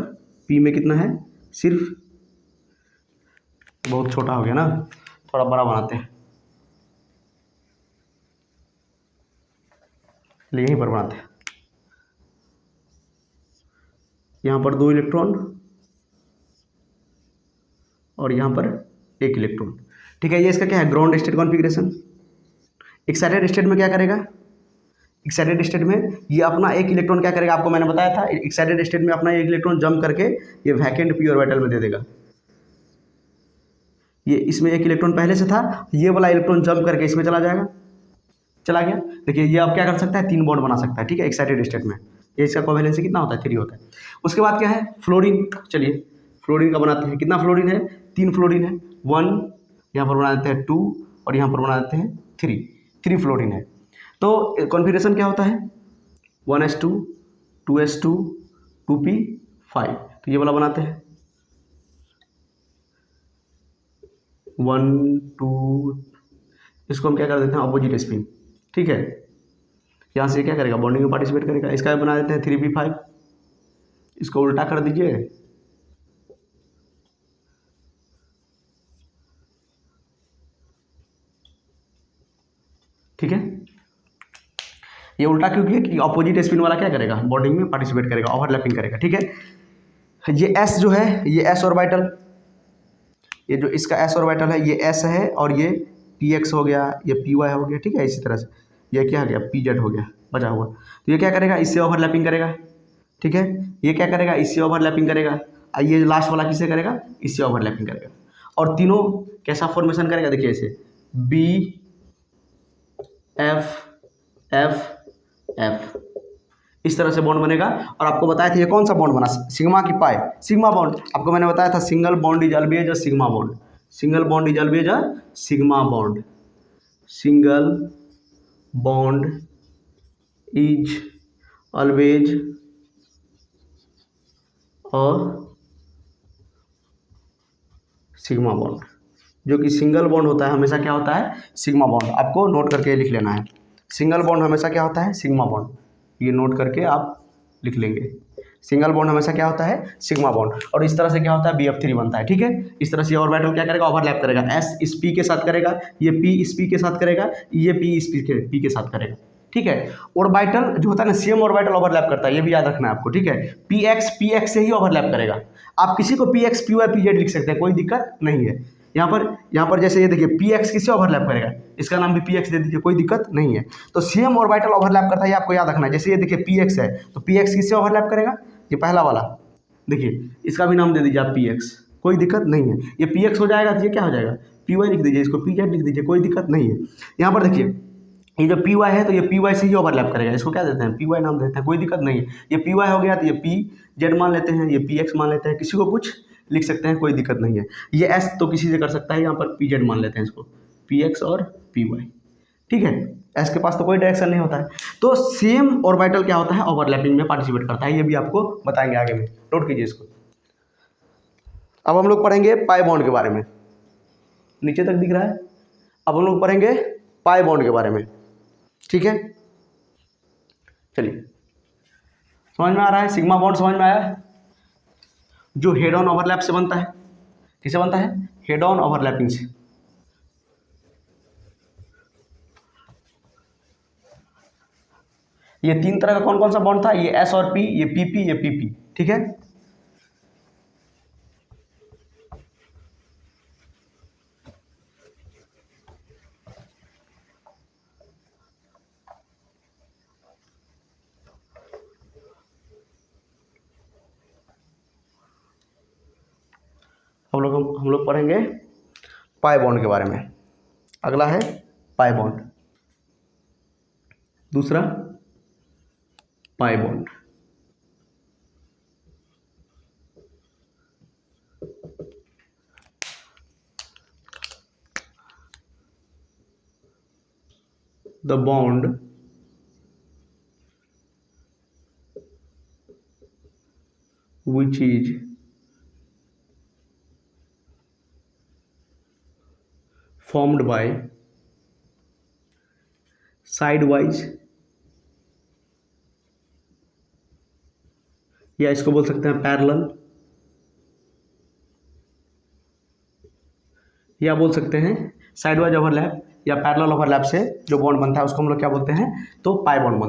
p में कितना है, सिर्फ, बहुत छोटा हो गया ना, थोड़ा बड़ा बनाते हैं, यहीं पर बनाते हैं। यहाँ पर 2 इलेक्ट्रॉन और यहाँ पर 1 इलेक्ट्रॉन, ठीक है। ये इसका क्या है, ground state configuration. Excited state में क्या करेगा, एक्साइटेड स्टेट में ये अपना 1 इलेक्ट्रॉन क्या करेगा, आपको मैंने बताया था, एक्साइटेड स्टेट में अपना 1 इलेक्ट्रॉन जंप करके ये वैकेंट पी ऑर्बिटल में दे देगा। ये इसमें 1 इलेक्ट्रॉन पहले से था, ये वाला इलेक्ट्रॉन जंप करके इसमें चला जाएगा, चला गया। देखिए ये अब क्या कर सकता है, 3 बॉन्ड बना सकता है, ठीक है, एक्साइटेड स्टेट में। ये इसका कोवेलेंसी कितना होता है, 3 होता है। उसके बाद क्या है, फ्लोरीन। चलिए फ्लोरीन का बनाते हैं, कितना फ्लोरीन है, 3 फ्लोरीन है, 1 यहाँ पर बना देते हैं, 2 और यहाँ पर बना देते हैं 3 फ्लोरीन है। तो कॉन्फ़िगरेशन क्या होता है, 1s2 2s2 2p5, तो ये वाला बनाते हैं 1 2, इसको हम क्या कर देते हैं, अपोजिट स्पिन, ठीक है। यहाँ से क्या करेगा, बॉन्डिंग में पार्टिसिपेट करेगा। इसका बना देते हैं 3p5, इसको उल्टा कर दीजिए, ठीक है। ये उल्टा क्यों किया, कि अपोजिट स्पिन वाला क्या करेगा, बॉन्डिंग में पार्टिसिपेट करेगा, ओवरलैपिंग करेगा, ठीक है। ये s जो है, ये s ऑर्बिटल, ये जो इसका s ऑर्बिटल है ये s है, और ये px हो गया, ये py हो गया, ठीक है। इसी तरह से ये क्या हो गया, pz हो गया बचा हुआ। तो ये क्या करेगा, इससे ओवरलैपिंग करेगा, ठीक है। ये क्या करेगा, इससे ओवरलैपिंग करेगा, और ये लास्ट वाला किससे करेगा, इससे ओवरलैपिंग करेगा। और तीनों कैसा फॉर्मेशन करेगा, देखिए ऐसे बी एफ एफ एफ, इस तरह से बॉन्ड बनेगा। और आपको बताया था ये कौन सा बॉन्ड बना, सिग्मा की पाई, सिग्मा बॉन्ड। आपको मैंने बताया था single bond is always a sigma bond, single bond is always a sigma bond, single bond is always a sigma bond. जो कि सिंगल बॉन्ड होता है हमेशा क्या होता है, सिग्मा बॉन्ड। आपको नोट करके लिख लेना है, सिंगल बॉन्ड हमेशा क्या होता है, सिग्मा बॉन्ड। ये नोट करके आप लिख लेंगे, सिंगल बॉन्ड हमेशा क्या होता है, सिग्मा बॉन्ड। और इस तरह से क्या होता है, BF3 बनता है, ठीक है। इस तरह से ऑर्बिटल क्या करेगा, ओवरलैप करेगा, S इस P के साथ करेगा, ये P इस P के साथ करेगा, ये P इस P के साथ करेगा, ठीक है। ऑर्बिटल जो होता है ना, सेम ऑर्बिटल ओवरलैप करता है, ये भी याद रखना है आपको, ठीक है। PX से ही ओवरलैप करेगा। आप किसी को PX PY PZ लिख सकते हैं, कोई दिक्कत नहीं है। यहाँ पर जैसे ये देखिए PX किससे ओवरलैप करेगा, इसका नाम भी PX दे दीजिए, कोई दिक्कत नहीं है। तो सेम ऑर्बिटल ओवरलैप करता है, ये आपको याद रखना है। जैसे ये देखिए PX है, तो PX किससे ओवरलैप करेगा, ये पहला वाला, देखिए इसका भी नाम दे दीजिए आप PX, कोई दिक्कत नहीं है। ये PX हो जाएगा तो ये क्या हो जाएगा, PY लिख दीजिए, इसको PZ लिख दीजिए, कोई दिक्कत नहीं है। यहाँ पर देखिए ये जो PY है, तो ये PY से ही ओवरलैप करेगा, इसको क्या देते हैं, PY नाम देते हैं, कोई दिक्कत नहीं है। ये PY हो गया तो ये PZ मान लेते हैं, ये PX मान लेते हैं, किसी को कुछ लिख सकते हैं, कोई दिक्कत नहीं है। ये S तो किसी से कर सकता है, यहाँ पर PZ मान लेते हैं इसको, PX और PY, ठीक है। एस के पास तो कोई डायरेक्शन नहीं होता है। तो सेम ऑर्बिटल क्या होता है, ओवरलैपिंग में पार्टिसिपेट करता है, ये भी आपको बताएंगे आगे में, नोट कीजिए इसको। अब हम लोग पढ़ेंगे पाई बॉन्ड के बारे में, नीचे तक दिख रहा है। अब हम लोग पढ़ेंगे पाई बॉन्ड के बारे में, ठीक है। चलिए समझ में आ रहा है, सिग्मा बॉन्ड समझ में आया, जो हेड ऑन ओवरलैप से बनता है, किससे बनता है, हेड ऑन ओवरलैपिंग से। ये 3 तरह का कौन कौन सा बॉन्ड था, ये S और P, ये PP, ये PP, ठीक है। हम लोग पढ़ेंगे पाई बॉन्ड के बारे में। अगला है पाई बॉन्ड, दूसरा pi bond. The bond which is formed by sidewise, या इसको बोल सकते हैं पैरेलल, या बोल सकते हैं साइडवाइज ओवरलैप या पैरेलल ओवरलैप से जो बॉन्ड बनता है उसको हम लोग क्या बोलते हैं, तो पाई बॉन्ड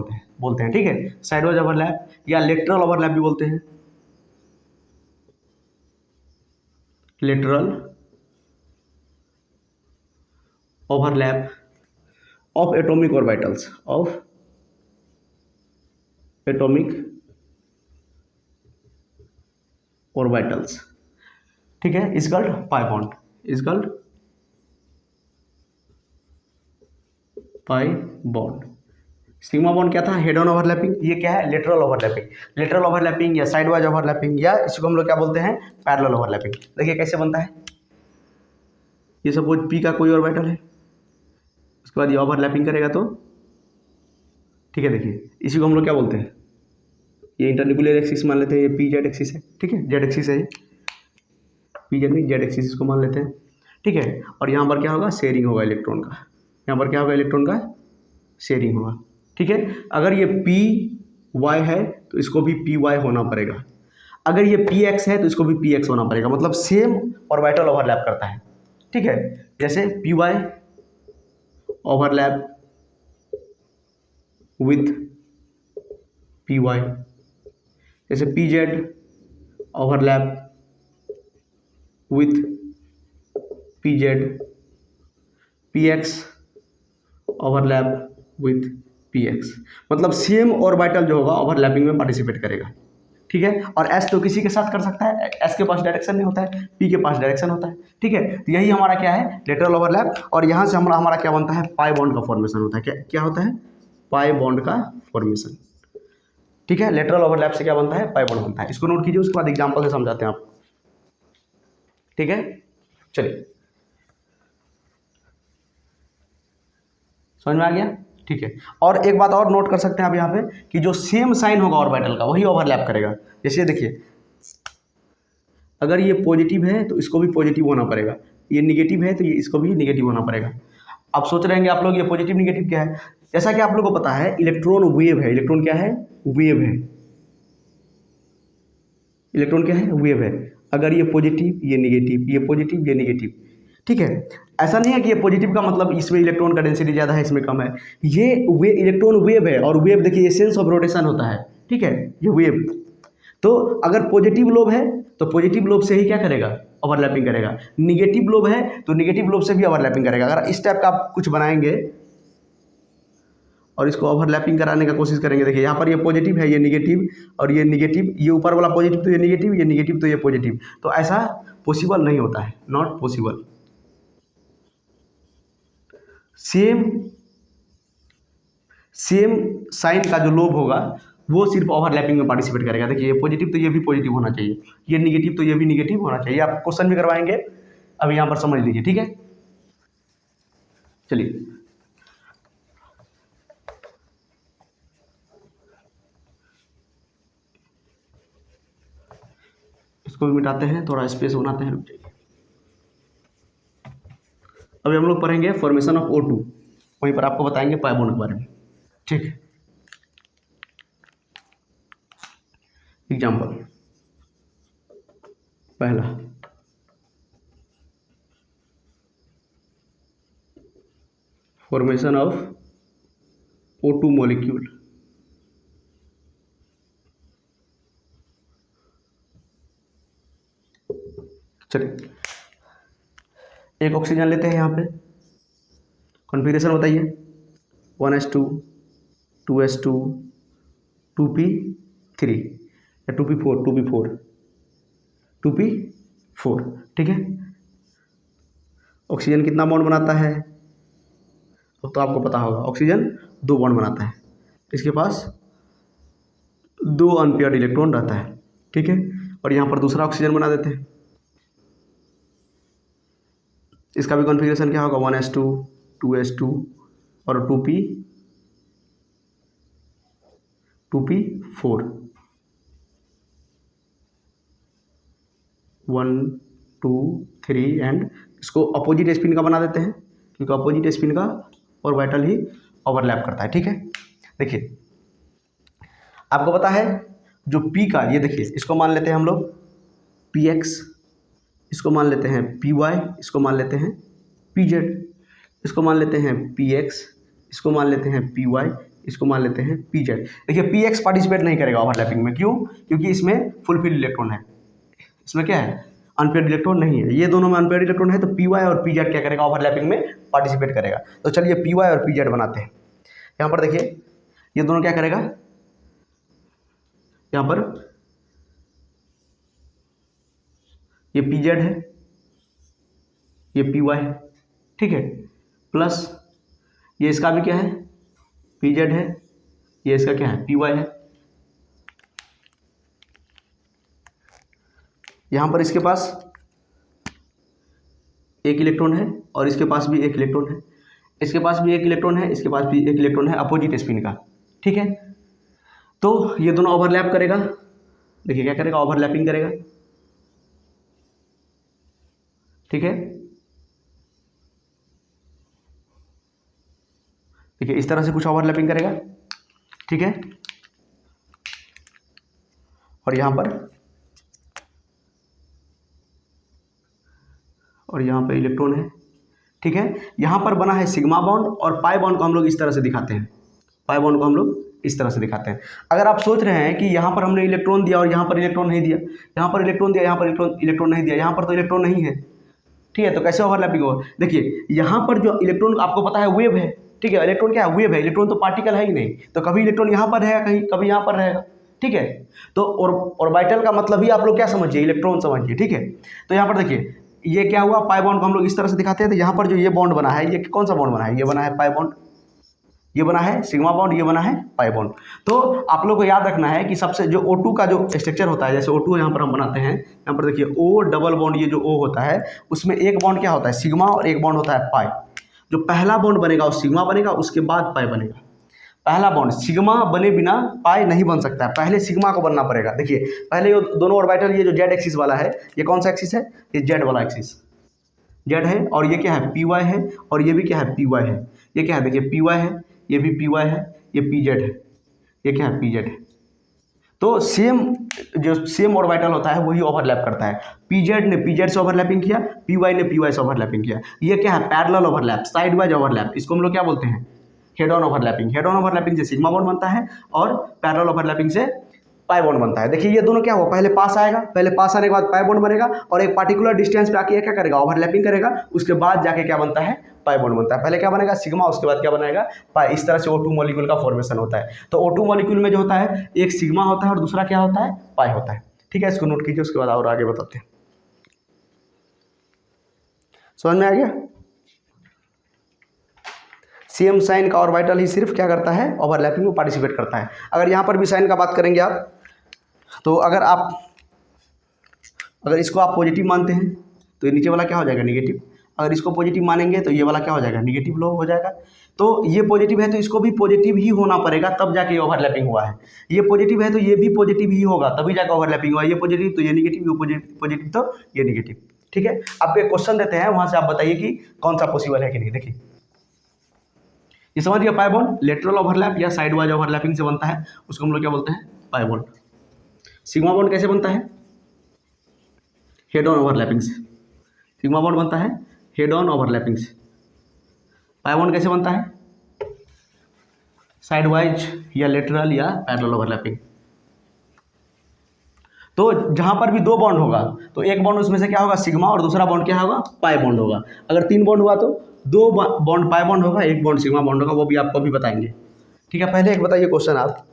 बोलते हैं। ठीक है, साइडवाइज ओवरलैप या लेटरल ओवरलैप भी बोलते हैं, lateral overlap of atomic orbitals, of atomic orbitals. ठीक है, is called pi bond, is called pi bond. Sigma bond क्या था, हेड ऑन ओवरलैपिंग। ये क्या है, लेटरल ओवरलैपिंग, लेटरल ओवरलैपिंग या साइडवाइज ओवरलैपिंग, या इसको हम लोग क्या बोलते हैं, पैरेलल ओवरलैपिंग। देखिए कैसे बनता है, ये सपोज पी का कोई ऑर्बिटल है, उसके बाद ये ओवरलैपिंग करेगा तो ठीक है, देखिए इसी को हम लोग क्या बोलते हैं, ये इंटरन्यूक्लियर एक्सिस मान लेते हैं, ये पी जेड एक्सिस है। ठीक है, जेड एक्सिस है, पी जेड नहीं जेड एक्सिस इसको मान लेते हैं। ठीक है, और यहाँ पर क्या होगा, शेयरिंग होगा इलेक्ट्रॉन का, यहाँ पर क्या होगा, इलेक्ट्रॉन का शेयरिंग होगा। ठीक है, अगर ये पी वाई है तो इसको भी पी वाई होना पड़ेगा, अगर ये पी एक्स है तो इसको भी पी एक्स होना पड़ेगा, मतलब सेम ऑर्बिटल ओवरलैप करता है। ठीक है, जैसे P Y overlap with P Y, जैसे P Z overlap with P Z, P X overlap with P X, मतलब सेम ऑर्बिटल जो होगा ओवरलैपिंग में पार्टिसिपेट करेगा। ठीक है, और एस तो किसी के साथ कर सकता है, एस के पास डायरेक्शन नहीं होता है, पी के पास डायरेक्शन होता है। ठीक है, तो यही हमारा क्या है, लेटरल ओवरलैप, और यहाँ से हमारा क्या बनता है, पाई बॉन्ड का फॉर्मेशन होता है। क्या होता है, पाई बॉन्ड का फॉर्मेशन। ठीक है, लेटरल ओवरलैप से क्या बनता है, पाई बॉन्ड बनता है। इसको नोट कीजिए, उसके बाद एग्जाम्पल से समझाते हैं आपको। ठीक है, चलिए समझ में आ गया। ठीक है, और एक बात और नोट कर सकते हैं आप यहाँ पे कि जो सेम साइन होगा ऑर्बिटल का वही ओवरलैप करेगा। जैसे देखिए, अगर ये पॉजिटिव है तो इसको भी पॉजिटिव होना पड़ेगा, ये निगेटिव है तो ये इसको भी निगेटिव होना पड़ेगा। अब सोच रहे हैं आप लोग ये पॉजिटिव निगेटिव क्या है, जैसा कि आप लोग को पता है इलेक्ट्रॉन वेव है, इलेक्ट्रॉन क्या है, वेव है, इलेक्ट्रॉन क्या है, वेव है। अगर ये पॉजिटिव ये निगेटिव, ये पॉजिटिव ये निगेटिव। ठीक है, ऐसा नहीं है कि ये पॉजिटिव का मतलब इसमें इलेक्ट्रॉन का डेंसिटी ज़्यादा है इसमें कम है, ये इलेक्ट्रॉन वेव है, और वेव देखिए सेंस ऑफ रोटेशन होता है। ठीक है, ये वेव, तो अगर पॉजिटिव लोब है तो पॉजिटिव लोब से ही क्या करेगा, ओवरलैपिंग करेगा, निगेटिव लोब है तो निगेटिव लोब से भी ओवरलैपिंग करेगा। अगर इस टाइप का आप कुछ बनाएंगे और इसको ओवरलैपिंग कराने का कोशिश करेंगे, देखिए यहाँ पर ये पॉजिटिव है, ये निगेटिव, और ये निगेटिव, ये ऊपर वाला पॉजिटिव तो ये निगेटिव तो ये पॉजिटिव, तो ऐसा पॉसिबल नहीं होता है, नॉट पॉसिबल। सेम साइन का जो लोब होगा वो सिर्फ ओवरलैपिंग में पार्टिसिपेट करेगा। देखिए ये पॉजिटिव तो ये भी पॉजिटिव होना चाहिए, ये निगेटिव तो ये भी निगेटिव होना चाहिए। आप क्वेश्चन भी करवाएंगे, अभी यहाँ पर समझ लीजिए। ठीक है, चलिए इसको भी मिटाते हैं, थोड़ा स्पेस बनाते हैं, रुक जाइए। अभी हम लोग पढ़ेंगे फॉर्मेशन ऑफ O2, वहीं पर आपको बताएंगे पाई बॉन्ड के बारे में। ठीक है, एग्जाम्पल पहला, फॉर्मेशन ऑफ O2 मॉलिक्यूल। चलिए एक ऑक्सीजन लेते हैं, यहाँ पे कॉन्फ़िगरेशन बताइए, 1s2 2s2 2p3 या 2p4 2p4। ठीक है। ऑक्सीजन कितना बॉन्ड बनाता है, तो आपको पता होगा ऑक्सीजन 2 बॉन्ड बनाता है, इसके पास 2 अनपेयर्ड इलेक्ट्रॉन रहता है। ठीक है, और यहाँ पर दूसरा ऑक्सीजन बना देते हैं, इसका भी कॉन्फ़िगरेशन क्या होगा 1s2 2s2 और 2p4 1 2 3 एंड इसको अपोजिट स्पिन का बना देते हैं, क्योंकि अपोजिट स्पिन का ऑर्बिटल ही ओवरलैप करता है। ठीक है, देखिए आपको पता है जो P का, ये देखिए इसको मान लेते हैं हम लोग Px, इसको मान लेते हैं Py, इसको मान लेते हैं Pz, इसको मान लेते हैं Px, इसको मान लेते हैं Py, इसको मान लेते हैं Pz। देखिए Px पार्टिसिपेट नहीं करेगा ओवरलैपिंग में, क्यों? क्योंकि इसमें फुलफिल इलेक्ट्रॉन है, इसमें क्या है अनपेयर्ड इलेक्ट्रॉन नहीं है, ये दोनों में अनपेयर्ड इलेक्ट्रॉन है, तो Py और Pz क्या करेगा ओवरलैपिंग में पार्टिसिपेट करेगा। तो चलिए Py और Pz बनाते हैं। यहाँ पर देखिए ये दोनों क्या करेगा, यहाँ पर ये Pz है, ये Py है, ठीक है, प्लस ये इसका भी क्या है Pz है, ये इसका क्या है Py है। यहाँ पर इसके पास एक इलेक्ट्रॉन है और इसके पास भी एक इलेक्ट्रॉन है, इसके पास भी एक इलेक्ट्रॉन है, इसके पास भी एक इलेक्ट्रॉन है अपोजिट स्पिन का। ठीक है, तो ये दोनों ओवरलैप करेगा, देखिए क्या करेगा ओवरलैपिंग करेगा। ठीक है, देखिए इस तरह से कुछ ओवरलैपिंग करेगा। ठीक है, और यहाँ पर और यहाँ पे इलेक्ट्रॉन है। ठीक है, यहाँ पर बना है सिग्मा बॉन्ड और पाई बॉन्ड को हम लोग इस तरह से दिखाते हैं, पाई बॉन्ड को हम लोग इस तरह से दिखाते हैं। अगर आप सोच रहे हैं कि यहाँ पर हमने इलेक्ट्रॉन दिया और यहाँ पर इलेक्ट्रॉन नहीं दिया, यहाँ पर इलेक्ट्रॉन दिया, यहाँ पर इलेक्ट्रॉन नहीं दिया, यहाँ पर तो इलेक्ट्रॉन नहीं है, ठीक है, तो कैसे ओवरलैपिंग होगा? देखिए यहाँ पर जो इलेक्ट्रॉन आपको पता है वेव है, ठीक है, इलेक्ट्रॉन क्या है वेव है, इलेक्ट्रॉन तो पार्टिकल है ही नहीं, तो कभी इलेक्ट्रॉन यहाँ पर रहेगा, कहीं कभी यहाँ पर रहेगा। ठीक है, तो ऑर्बिटल का मतलब ही आप लोग क्या समझिए, इलेक्ट्रॉन समझिए। ठीक है, तो यहाँ पर देखिए ये क्या हुआ, पाई बॉन्ड को हम लोग इस तरह से दिखाते हैं। तो यहाँ पर जो ये बॉन्ड बना है, ये कौन सा बॉन्ड बना है, ये बना है पाई बॉन्ड, ये बना है सिग्मा बॉन्ड, ये बना है पाई बॉन्ड। तो आप लोग को याद रखना है कि सबसे जो O2 का जो स्ट्रक्चर होता है, जैसे O2 यहाँ पर हम बनाते हैं, यहाँ पर देखिए O डबल बॉन्ड, ये जो O होता है उसमें एक बॉन्ड क्या होता है सिग्मा और एक बॉन्ड होता है पाई। जो पहला बॉन्ड बनेगा वो सिग्मा बनेगा, उसके बाद पाई बनेगा। पहला बॉन्ड सिग्मा बने बिना पाई नहीं बन सकता है, पहले सिग्मा को बनना पड़ेगा। देखिए पहले ये दोनों ऑर्बिटल, ये जो जेड एक्सिस वाला है, ये कौन सा एक्सिस है, ये जेड वाला एक्सिस जेड है, और ये क्या है Py है, और ये भी क्या है Py है। ये क्या है देखिए Py है, ये भी Py है, ये Pz है, ये क्या है Pz है। तो सेम ऑर्बिटल होता है वही ओवरलैप करता है। Pz ने Pz से ओवरलैपिंग किया, Py ने Py से ओवरलैपिंग किया। ये क्या है parallel overlap, side wise overlap, इसको हम लोग क्या बोलते हैं head on overlapping. Head on overlapping से सिग्मा बॉन्ड बनता है और पैरेलल ओवरलैपिंग से पाई बॉन्ड बनता है। देखिए ये दोनों क्या हुआ, पहले पास आएगा, पहले पास आने के बाद पाई बॉन्ड बनेगा, और एक पार्टिकुलर डिस्टेंस पे आके क्या करेगा ओवरलैपिंग करेगा, उसके बाद जाके क्या बनता है पाई बॉन्ड बनता है। पहले क्या बनेगा सिग्मा, उसके बाद क्या बनेगा पाई। इस तरह से O2 मॉलिक्यूल का फॉर्मेशन होता है। तो O2 मॉलिक्यूल में जो होता है एक सिग्मा होता है और दूसरा क्या होता है पाई होता है। ठीक है, इसको नोट कीजिए, उसके बाद और आगे बताते हैं। समझ में आ गया? सेम साइन का ऑर्बिटल ही सिर्फ क्या करता है ओवरलैपिंग में पार्टिसिपेट करता है। अगर यहाँ पर भी साइन का बात करेंगे आप, तो अगर इसको आप पॉजिटिव मानते हैं तो ये नीचे वाला क्या हो जाएगा नेगेटिव, अगर इसको पॉजिटिव मानेंगे तो ये वाला क्या हो जाएगा नेगेटिव लो हो जाएगा। तो ये पॉजिटिव है तो इसको भी पॉजिटिव ही होना पड़ेगा, तब जाके ओवरलैपिंग हुआ है। ये पॉजिटिव है तो ये भी पॉजिटिव ही होगा, तभी जाकर ओवरलैपिंग हुआ। ये पॉजिटिव तो ये निगेटिव, ये पॉजिटिव तो ये निगेटिव। ठीक है, आपको एक क्वेश्चन देते हैं, वहाँ से आप बताइए कि कौन सा पॉसिबल है कि नहीं। देखिए ये समझ गया, पाई बॉन्ड लेटरल ओवरलैप या साइड वाइज ओवरलैपिंग से बनता है, उसको हम लोग क्या बोलते हैं पाई बॉन्ड। सिग्मा बॉन्ड कैसे बनता है हेड ऑन ओवरलैपिंग से, सिग्मा बॉन्ड बनता है हेड ऑन ओवरलैपिंग से। पाई बॉन्ड कैसे बनता है साइड वाइज या लेटरल या पैरेलल ओवरलैपिंग। तो जहां पर भी दो बॉन्ड होगा तो एक बॉन्ड उसमें से क्या होगा सिग्मा और दूसरा बॉन्ड क्या होगा पाई बॉन्ड होगा। अगर 3 बॉन्ड हुआ तो 2 बॉन्ड पाई बॉन्ड होगा, 1 बॉन्ड सिग्मा बॉन्ड होगा, वो भी आपको भी बताएंगे। ठीक है, पहले एक बताइए क्वेश्चन आप,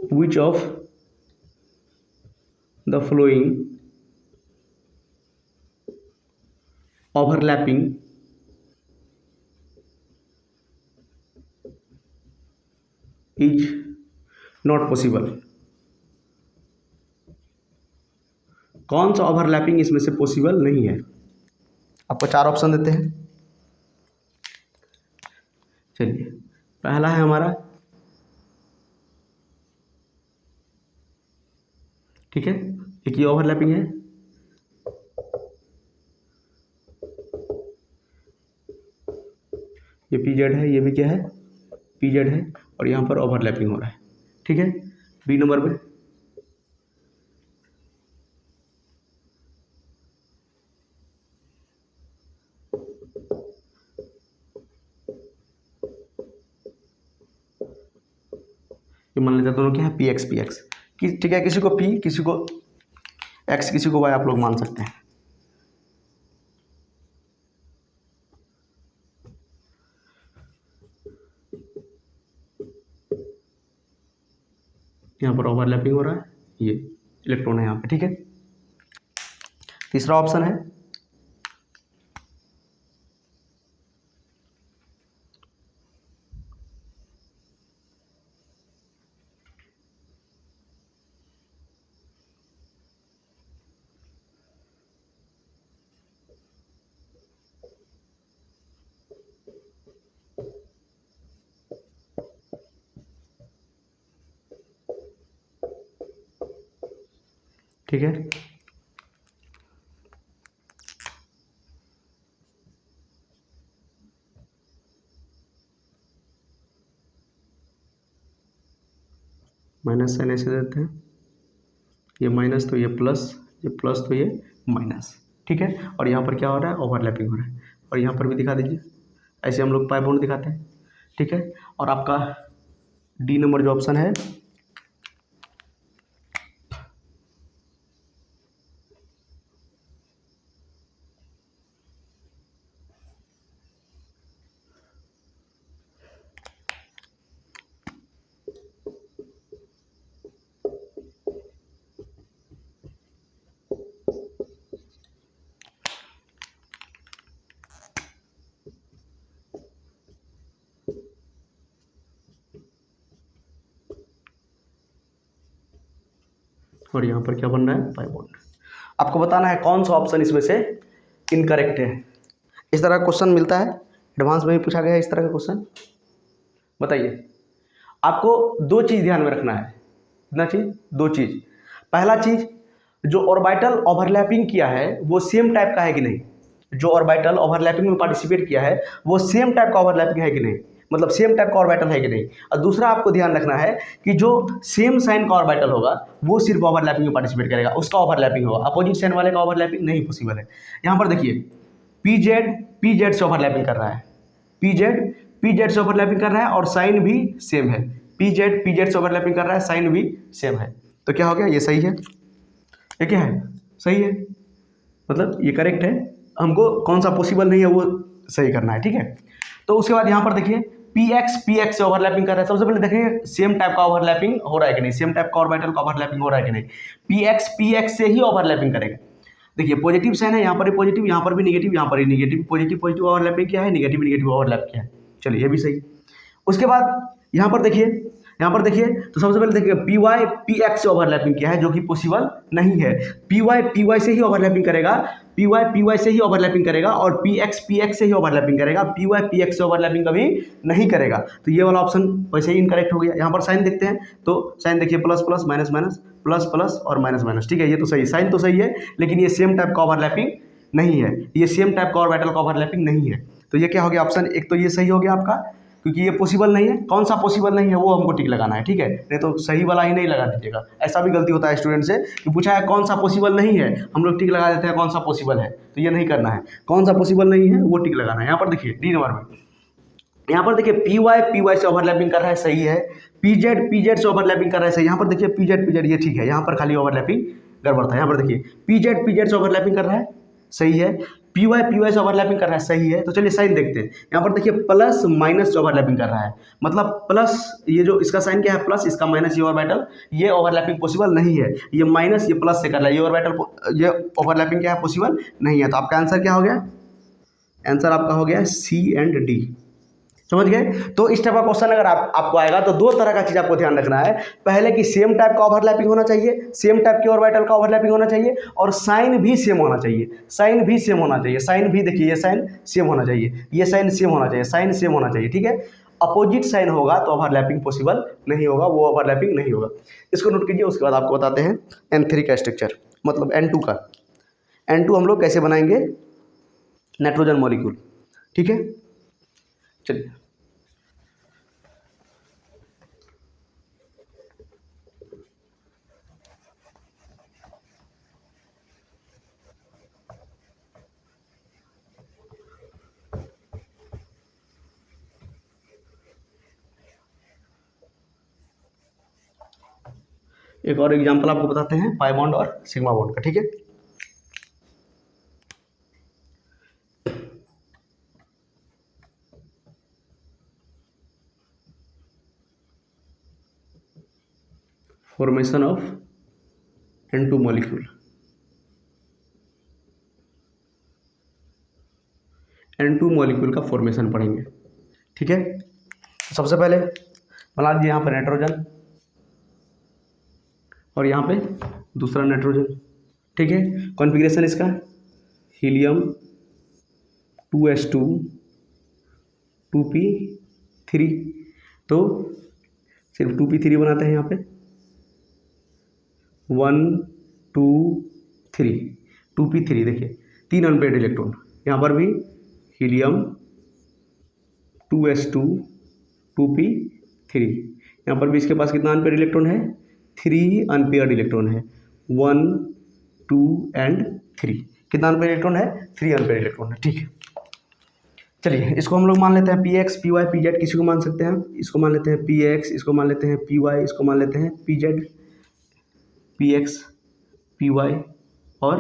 which of the flowing overlapping is not possible. कौन सा ओवरलैपिंग इसमें से पॉसिबल नहीं है? आपको 4 ऑप्शन देते हैं। चलिए, पहला है हमारा, ठीक है, एक ये ओवरलैपिंग है, ये पी जेड है, ये भी क्या है, पी जेड है, और यहाँ पर ओवरलैपिंग हो रहा है, ठीक है। बी नंबर में ये मान लेते हैं दोनों क्या है, पी एक्स पी एक्स, ठीक है, किसी को पी किसी को एक्स किसी को वाई आप लोग मान सकते हैं। यहाँ पर ओवरलैपिंग हो रहा है, ये इलेक्ट्रॉन है यहाँ पे, ठीक है। तीसरा ऑप्शन है ठीक है। माइनस साइन ऐसे देते हैं, ये माइनस तो ये प्लस, ये प्लस तो ये माइनस, ठीक है। और यहाँ पर क्या हो रहा है, ओवरलैपिंग हो रहा है, और यहाँ पर भी दिखा दीजिए, ऐसे हम लोग पाई बॉन्ड दिखाते हैं, ठीक है। और आपका डी नंबर जो ऑप्शन है, और यहाँ पर क्या बन रहा है, पाई बॉन्ड। आपको बताना है कौन सा ऑप्शन इसमें से इनकरेक्ट है। इस तरह का क्वेश्चन मिलता है, एडवांस में भी पूछा गया है इस तरह का क्वेश्चन। बताइए, आपको 2 चीज़ ध्यान में रखना है, कितना चीज़, 2 चीज़। पहला चीज़, जो ऑर्बिटल ओवरलैपिंग किया है वो सेम टाइप का है कि नहीं, जो ऑर्बिटल ओवरलैपिंग में पार्टिसिपेट किया है वो सेम टाइप का ओवरलैपिंग है कि नहीं, मतलब सेम टाइप का ऑर्बिटल है कि नहीं। और दूसरा आपको ध्यान रखना है कि जो सेम साइन का ऑर्बिटल होगा वो सिर्फ ओवरलैपिंग में पार्टिसिपेट करेगा, उसका ओवरलैपिंग होगा, अपोजिट साइन वाले का ओवरलैपिंग नहीं पॉसिबल है। यहाँ पर देखिए, पी जेड से ओवरलैपिंग कर रहा है, पी जेड से ओवरलैपिंग कर रहा है, और साइन भी सेम है, पी जेड से ओवरलैपिंग कर रहा है, साइन भी सेम है। तो क्या हो गया, ये सही है, ये क्या है, सही है, मतलब ये करेक्ट है। हमको कौन सा पॉसिबल नहीं है वो सही करना है, ठीक है। तो उसके बाद यहाँ पर देखिए, पी एक्स से ओवरलैपिंग कर रहा है। सबसे पहले देखेंगे सेम टाइप का ओवरलैपिंग हो रहा है कि नहीं, सेम टाइप का ऑर्बिटल का ओवरलैपिंग हो रहा है कि नहीं। पी एक्स से ही ओवरलैपिंग करेगा। देखिए पॉजिटिव साइन है, यहाँ पर भी पॉजिटिव, यहाँ पर भी निगेटिव, यहाँ पर भी निगेटिव, पॉजिटिव ओवरलैपिंग किया है, निगेटिव ओवरलैप किया है, चलिए ये भी सही। उसके बाद यहाँ पर देखिए, तो सबसे पहले देखिए पी एक्स से ओवरलैपिंग किया है, जो कि पॉसिबल नहीं है। पी वाई से ही ओवरलैपिंग करेगा, पी वाई से ही ओवरलैपिंग करेगा, और पी एक्स से ही ओवरलैपिंग करेगा, पी एक्स से ओवरलैपिंग कभी नहीं करेगा। तो ये वाला ऑप्शन वैसे ही इनकरेक्ट हो गया। यहाँ पर साइन देखते हैं, तो साइन देखिए plus plus minus minus, plus plus और माइनस माइनस, ठीक है, ये तो सही, साइन तो सही है, लेकिन ये सेम टाइप का ओवरलैपिंग नहीं है, ये सेम टाइप का ऑर्बिटल का ओवरलैपिंग नहीं है। तो ये क्या हो गया, ऑप्शन एक तो ये सही हो गया आपका, क्योंकि ये पॉसिबल नहीं है। कौन सा पॉसिबल नहीं है वो हमको टिक लगाना है, ठीक है, नहीं तो सही वाला ही नहीं लगा दीजिएगा। ऐसा भी गलती होता है स्टूडेंट से कि पूछा है कौन सा पॉसिबल नहीं है, हम लोग टिक लगा देते हैं कौन सा पॉसिबल है, तो ये नहीं करना है। कौन सा पॉसिबल नहीं है वो टिक लगाना है। यहाँ पर देखिए डी नंबर में, यहाँ पर देखिए पी वाई से ओवरलैपिंग कर रहा है, सही है। पी जेड से ओवरलैपिंग कर रहा है, सही। यहाँ पर देखिए पी जेड ये ठीक है, यहाँ पर खाली ओवरलैपिंग गड़बड़ था। यहाँ पर देखिए पी जेड से ओवरलैपिंग कर रहा है, सही है। पी वाई से ओवरलैपिंग कर रहा है, सही है। तो चलिए साइन देखते हैं। यहाँ पर देखिए प्लस माइनस ओवरलैपिंग कर रहा है, मतलब प्लस ये जो इसका साइन क्या है प्लस, इसका माइनस, ये ऑर्बिटल, ये ओवरलैपिंग पॉसिबल नहीं है। ये माइनस ये प्लस से कर रहा है, ये ऑर्बिटल ये ओवरलैपिंग क्या है पॉसिबल नहीं है। तो आपका आंसर क्या हो गया? आंसर आपका हो गया सी एंड डी। समझ गए? तो इस टाइप का क्वेश्चन अगर आपको आएगा तो दो तरह का चीज आपको ध्यान रखना है। पहले कि सेम टाइप का ओवरलैपिंग होना चाहिए, सेम टाइप के ऑर्बिटल का ओवरलैपिंग होना चाहिए, और साइन भी सेम होना चाहिए, साइन भी सेम होना चाहिए। साइन भी देखिए ये साइन सेम होना चाहिए, ये साइन सेम होना चाहिए, साइन सेम होना चाहिए, ठीक है। अपोजिट साइन होगा तो ओवरलैपिंग पॉसिबल नहीं होगा, वो ओवरलैपिंग नहीं होगा। इसको नोट कीजिए। उसके बाद आपको बताते हैं N3 का स्ट्रक्चर, मतलब N2 का। N2 हम लोग कैसे बनाएंगे? नाइट्रोजन मॉलिक्यूल, ठीक है। चलिए एक और एग्जांपल आपको बताते हैं पाई बॉन्ड और सिग्मा बॉन्ड का, ठीक है। Formation of N2 molecule, N2 molecule का फॉर्मेशन पढ़ेंगे, ठीक है। सबसे पहले बना लीजिए यहाँ पर नाइट्रोजन और यहाँ पे दूसरा नाइट्रोजन, ठीक है। कॉन्फ़िगरेशन इसका हीलियम 2s2 2p3, तो सिर्फ 2p3 बनाते हैं यहाँ पे 1 2 3 2p3। देखिए 3 अनपेयर्ड इलेक्ट्रॉन, यहाँ पर भी हीलियम 2s2 2p3, यहाँ पर भी इसके पास कितना अनपेयर्ड इलेक्ट्रॉन है? 3 अनपेयर्ड इलेक्ट्रॉन है, 1 2 एंड 3। कितना अनपेयर्ड इलेक्ट्रॉन है? 3 अनपेयर्ड इलेक्ट्रॉन है, ठीक है। चलिए इसको हम लोग मान लेते हैं px py pz, किसी को मान सकते हैं। इसको मान लेते हैं px, इसको मान लेते हैं py, इसको मान लेते हैं pz, px py और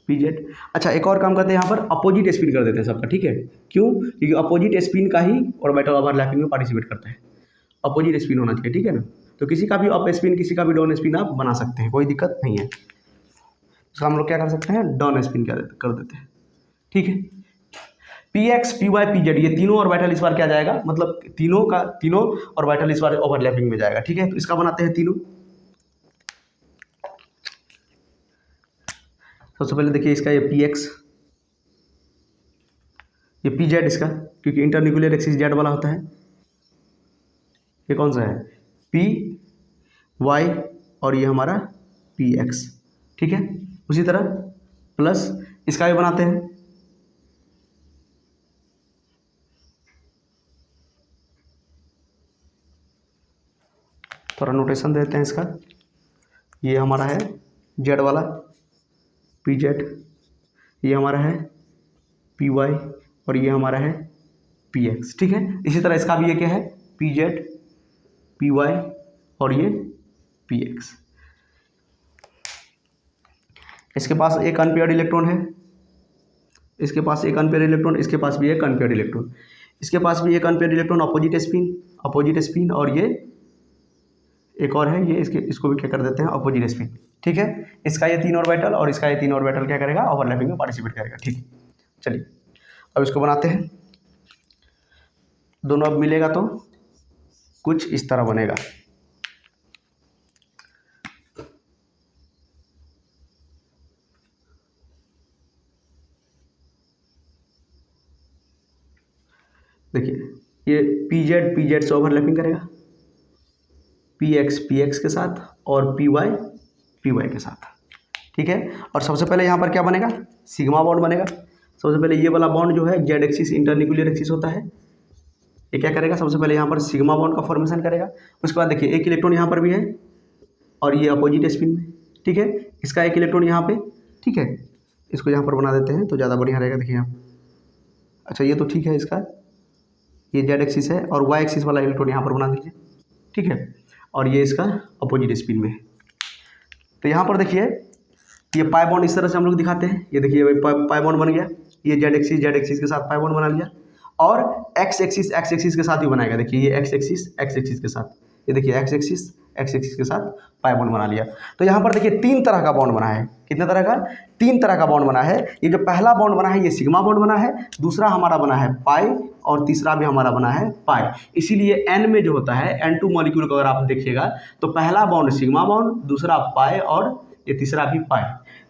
pz। अच्छा एक और काम करते हैं, यहाँ पर अपोजिट स्पिन कर देते हैं सबका, ठीक है। क्यों? क्योंकि अपोजिट स्पिन का ही ऑर्बिटल ओवरलैपिंग में पार्टिसिपेट करता है, अपोजिट स्पिन होना चाहिए, ठीक है ना। तो किसी का भी अप स्पिन किसी का भी डाउन स्पिन आप बना सकते हैं, कोई दिक्कत नहीं है। तो हम लोग क्या कर सकते हैं? डाउन स्पिन कर देते हैं, ठीक है। px py pz ये तीनों ऑर्बिटल इस बार क्या जाएगा, मतलब तीनों ऑर्बिटल इस बार ओवरलैपिंग में जाएगा, ठीक है। तो इसका बनाते हैं तीनों। सबसे पहले देखिए इसका ये px, ये pz इसका, क्योंकि इंटरन्यूक्लियर एक्सिस जेड वाला होता है। ये कौन सा है? पी वाई और ये हमारा px, ठीक है। उसी तरह प्लस इसका भी बनाते हैं, थोड़ा नोटेशन देते हैं इसका। ये हमारा है जेड वाला pz, ये हमारा है py और ये हमारा है px, ठीक है। इसी तरह इसका भी ये क्या है? pz py और ये px। इसके पास एक अनपेयर्ड इलेक्ट्रॉन है, इसके पास एक अनपेयर्ड इलेक्ट्रॉन, इसके पास भी एक अनपेयर्ड इलेक्ट्रॉन, इसके पास भी एक अनपेयर्ड इलेक्ट्रॉन, अपोजिट स्पिन और ये एक और है, ये इसको भी क्या कर देते हैं? अपोजिट स्पिन, ठीक है। इसका ये 3 ऑर्बिटल और इसका ये 3 ऑर्बिटल क्या करेगा? ओवरलैपिंग में पार्टिसिपेट करेगा, ठीक है। चलिए अब इसको बनाते हैं। दोनों अब मिलेगा तो कुछ इस तरह बनेगा। देखिए ये pz से ओवरलैपिंग करेगा, px के साथ और py के साथ, ठीक है। और सबसे पहले यहाँ पर क्या बनेगा? सिग्मा बॉन्ड बनेगा। सबसे पहले ये वाला बॉन्ड जो है जेड एक्सिस इंटरन्यूक्लियर एक्सिस होता है, ये क्या करेगा? सबसे पहले यहाँ पर सिग्मा बॉन्ड का फॉर्मेशन करेगा। उसके बाद देखिए एक इलेक्ट्रॉन यहाँ पर भी है और ये अपोजिट स्पिन में, ठीक है। इसका एक इलेक्ट्रॉन यहाँ पे, ठीक है। इसको यहाँ पर बना देते हैं तो ज़्यादा बढ़िया रहेगा। देखिए यहाँ, अच्छा ये तो ठीक है, इसका ये जेड एक्सिस है और वाई एक्सिस वाला इलेक्ट्रॉन यहाँ पर बना दीजिए, ठीक है। और ये इसका अपोजिट स्पिन में है। तो यहाँ पर देखिए ये पाई बॉन्ड इस तरह से हम लोग दिखाते हैं। ये देखिए पाई बॉन्ड बन गया ये जेड एक्सिस के साथ पाई बॉन्ड बना लिया, और एक्स एक्सिस के साथ भी बनाएगा। देखिए ये एक्स एक्सिस के साथ, ये देखिए एक्स एक्सिस के साथ पाई बॉन्ड बना लिया। तो यहाँ पर देखिए 3 तरह का बॉन्ड बना है। कितने तरह का? 3 तरह का बॉन्ड बना है। ये जो पहला बॉन्ड बना है ये सिग्मा बॉन्ड बना है, दूसरा हमारा बना है पाई, और तीसरा भी हमारा बना है पाई। इसीलिए N में जो होता है N2 मॉलिक्यूल को अगर आप देखिएगा तो पहला बॉन्ड सिग्मा बॉन्ड, दूसरा पाई, और ये तीसरा भी पाई।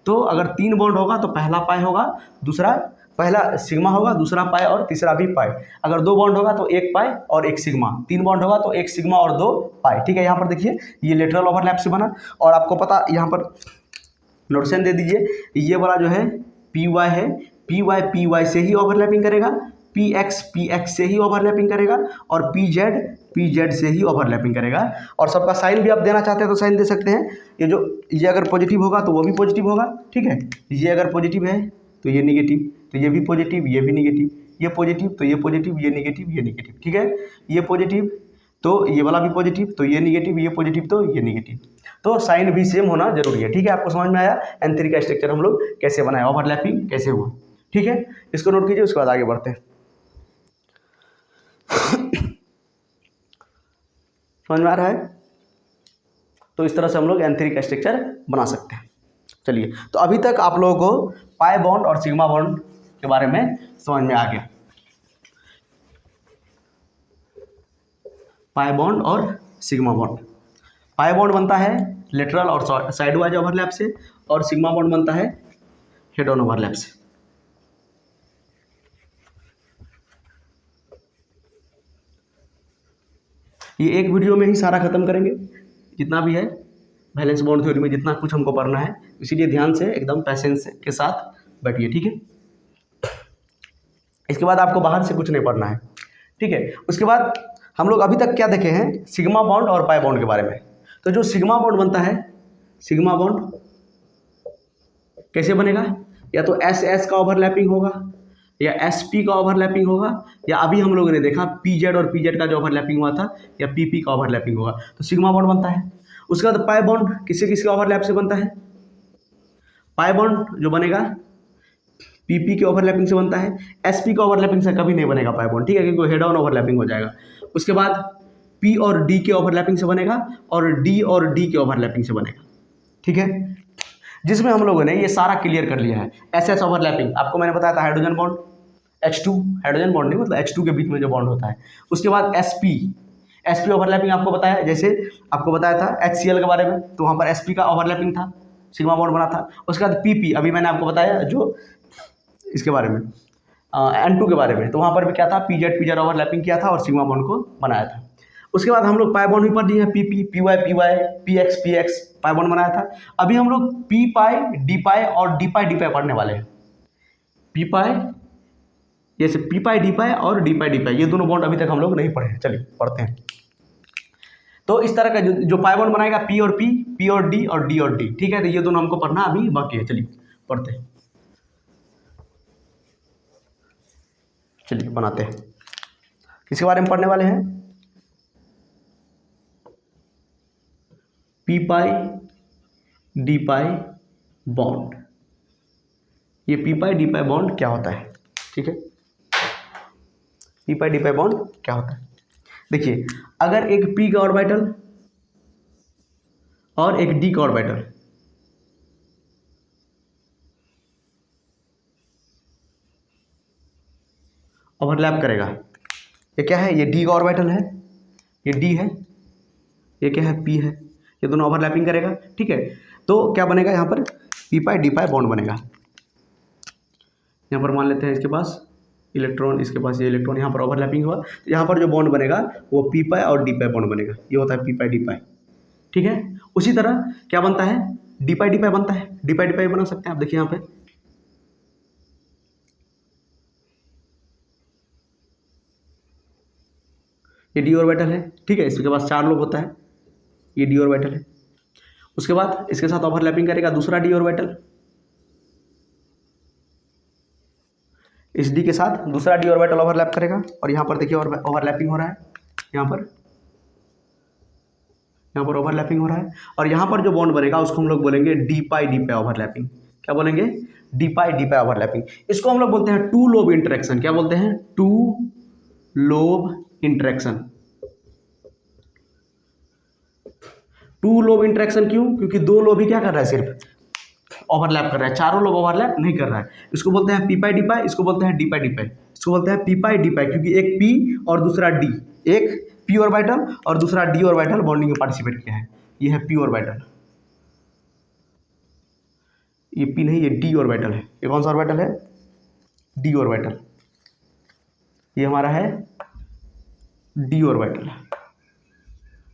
तो अगर 3 बॉन्ड होगा तो पहला पाई होगा, दूसरा पहला सिग्मा होगा, दूसरा पाई, और तीसरा भी पाई। अगर 2 बॉन्ड होगा तो 1 पाई और 1 सिग्मा, 3 बॉन्ड होगा तो 1 सिग्मा और 2 पाई। ठीक है, यहाँ पर देखिए ये लेटरल ओवरलैप से बना, और आपको पता यहाँ पर नोटेशन दे दीजिए, ये वाला जो है पी वाई से ही ओवरलैपिंग करेगा, पी एक्स से ही ओवरलैपिंग करेगा, और पी जेड से ही ओवरलैपिंग करेगा। और सबका साइन भी आप देना चाहते हैं तो साइन दे सकते हैं। ये अगर पॉजिटिव होगा तो वो भी पॉजिटिव होगा। ठीक है, ये अगर पॉजिटिव है तो ये निगेटिव, तो ये भी पॉजिटिव, ये भी निगेटिव, ये पॉजिटिव तो ये पॉजिटिव, ये निगेटिव, ये निगेटिव। ठीक है, ये पॉजिटिव तो ये वाला भी पॉजिटिव, तो ये निगेटिव, ये पॉजिटिव तो ये निगेटिव। तो साइन भी सेम होना जरूरी है। ठीक है, आपको समझ में आया N3 का स्ट्रक्चर हम लोग कैसे बनाए, ओवरलैपिंग कैसे हुआ। ठीक है, इसको नोट कीजिए, उसके बाद आगे बढ़ते हैं। समझ में आ रहा है? तो इस तरह से हम लोग N3 का स्ट्रक्चर बना सकते हैं। चलिए, तो अभी तक आप लोगों को पाई बॉन्ड और सिग्मा बॉन्ड के बारे में समझ में आ गया। पाई बॉन्ड और सिग्मा बॉन्ड। पाई बॉन्ड बनता है लेटरल और साइड वाइज ओवरलैप से, और सिग्मा बॉन्ड बनता है हेड ऑन ओवरलैप से। ये एक वीडियो में ही सारा खत्म करेंगे, जितना भी है वैलेंस बॉन्ड थ्योरी में जितना कुछ हमको पढ़ना है, इसीलिए ध्यान से एकदम पैसेंस के साथ बैठिए। ठीक है, इसके बाद आपको बाहर से कुछ नहीं पढ़ना है। ठीक है, उसके बाद हम लोग अभी तक क्या देखे हैं, सिग्मा बॉन्ड और पाई बॉन्ड के बारे में। तो जो सिग्मा बॉन्ड बनता है, सिग्मा बॉन्ड कैसे बनेगा? या तो एस का ओवरलैपिंग होगा, या SP का ओवरलैपिंग होगा, या अभी हम लोगों ने देखा PZ और PZ का जो ओवरलैपिंग हुआ था, या PP का ओवरलैपिंग होगा, तो सिग्मा बॉन्ड बनता है। उसके बाद पाई बॉन्ड किसके ओवरलैप से बनता है? पाई बॉन्ड जो बनेगा PP के ओवरलैपिंग से बनता है, SP का ओवरलैपिंग से कभी नहीं बनेगा पाई बॉन्ड। ठीक है, क्योंकि हेड ऑन ओवरलैपिंग हो जाएगा। उसके बाद P और D के ओवरलैपिंग से बनेगा, और D और D के ओवरलैपिंग से बनेगा। ठीक है, जिसमें हम लोगों ने ये सारा क्लियर कर लिया है। SS ओवरलैपिंग आपको मैंने बताया था, hydrogen bond H2, hydrogen bond नहीं, मतलब H2 के बीच में जो बॉन्ड होता है। उसके बाद SP ओवरलैपिंग आपको बताया, जैसे आपको बताया था HCl के बारे में, तो वहाँ पर SP का ओवरलैपिंग था, सिग्मा बॉन्ड बना था। उसके बाद PP, अभी मैंने आपको बताया जो इसके बारे में N2 के बारे में, तो वहाँ पर भी क्या था, PZ ओवरलैपिंग किया था और सिग्मा बॉन्ड को बनाया था। उसके बाद हम लोग पाई बॉन्ड भी पढ़ लिए हैं, PP, PY, PX pi bond बनाया था। अभी हम लोग P पाई, D पाई और D पाई पढ़ने वाले हैं। P पाई, जैसे P पाई D पाई और D पाई, ये दोनों बॉन्ड अभी तक हम लोग नहीं पढ़े हैं। चलिए पढ़ते हैं। तो इस तरह का जो पाई बॉन्ड बनाएगा P और P और D और D और D। ठीक है, तो ये दोनों हमको पढ़ना अभी बाकी है। चलिए पढ़ते हैं, चलिए बनाते हैं। किसके बारे में पढ़ने वाले हैं? P पाई D पाई बॉन्ड। ये P पाई D पाई बॉन्ड क्या होता है? ठीक है, P पाई D पाई बॉन्ड क्या होता है? देखिए, अगर एक P का ऑर्बिटल और एक D का ऑर्बिटल ओवरलैप करेगा, ये क्या है? ये D का ऑर्बिटल है, ये D है, ये क्या है? P है। ये दोनों ओवरलैपिंग करेगा। ठीक है, तो क्या बनेगा यहाँ पर? P पाई D पाई बॉन्ड बनेगा। यहाँ पर मान लेते हैं इसके पास इलेक्ट्रॉन, इसके पास ये इलेक्ट्रॉन, यहाँ पर ओवरलैपिंग हुआ, तो यहाँ पर जो बॉन्ड बनेगा वो P पाई और D पाई बॉन्ड बनेगा। ये होता है P पाई D पाई। ठीक है, उसी तरह क्या बनता है? D पाई बनता है। D पाई बना सकते हैं आप, देखिए यहाँ पे ये D ऑर्बिटल है। ठीक है, इसके पास 4 लोब होता है, ये D ऑर्बिटल है। उसके बाद इसके साथ ओवरलैपिंग करेगा दूसरा D ऑर्बिटल, इस D के साथ दूसरा D ऑर्बिटल ओवरलैप करेगा, और यहाँ पर देखिए ओवरलैपिंग हो रहा है, यहाँ पर ओवरलैपिंग हो रहा है। और यहाँ पर जो बॉन्ड बनेगा उसको हम लोग बोलेंगे D पाई ओवरलैपिंग। क्या बोलेंगे? डीपाई डीपाई ओवरलैपिंग। इसको हम लोग बोलते हैं टू लोब इंटरेक्शन। क्या बोलते हैं? Two lobe interaction. Two lobe interaction क्यों? क्योंकि दो लोब ही क्या कर रहा है, सिर्फ ओवरलैप कर रहा है, चारों लोग ओवरलैप नहीं कर रहा है। इसको बोलते हैं पीपाई डीपाई, इसको बोलते हैं डीपाई डीपाई। इसको बोलते हैं पीपाई डीपाई क्योंकि एक पी और दूसरा डी, एक पी ऑर्बिटल और दूसरा डी ऑर्बिटल बॉन्डिंग में पार्टिसिपेट किया है। ये है पी ऑर्बिटल, ये पी नहीं, ये डी ऑर्बिटल है। ये कौन सा ऑर्बिटल है? D orbital. ये हमारा है डी ऑर्बिटल,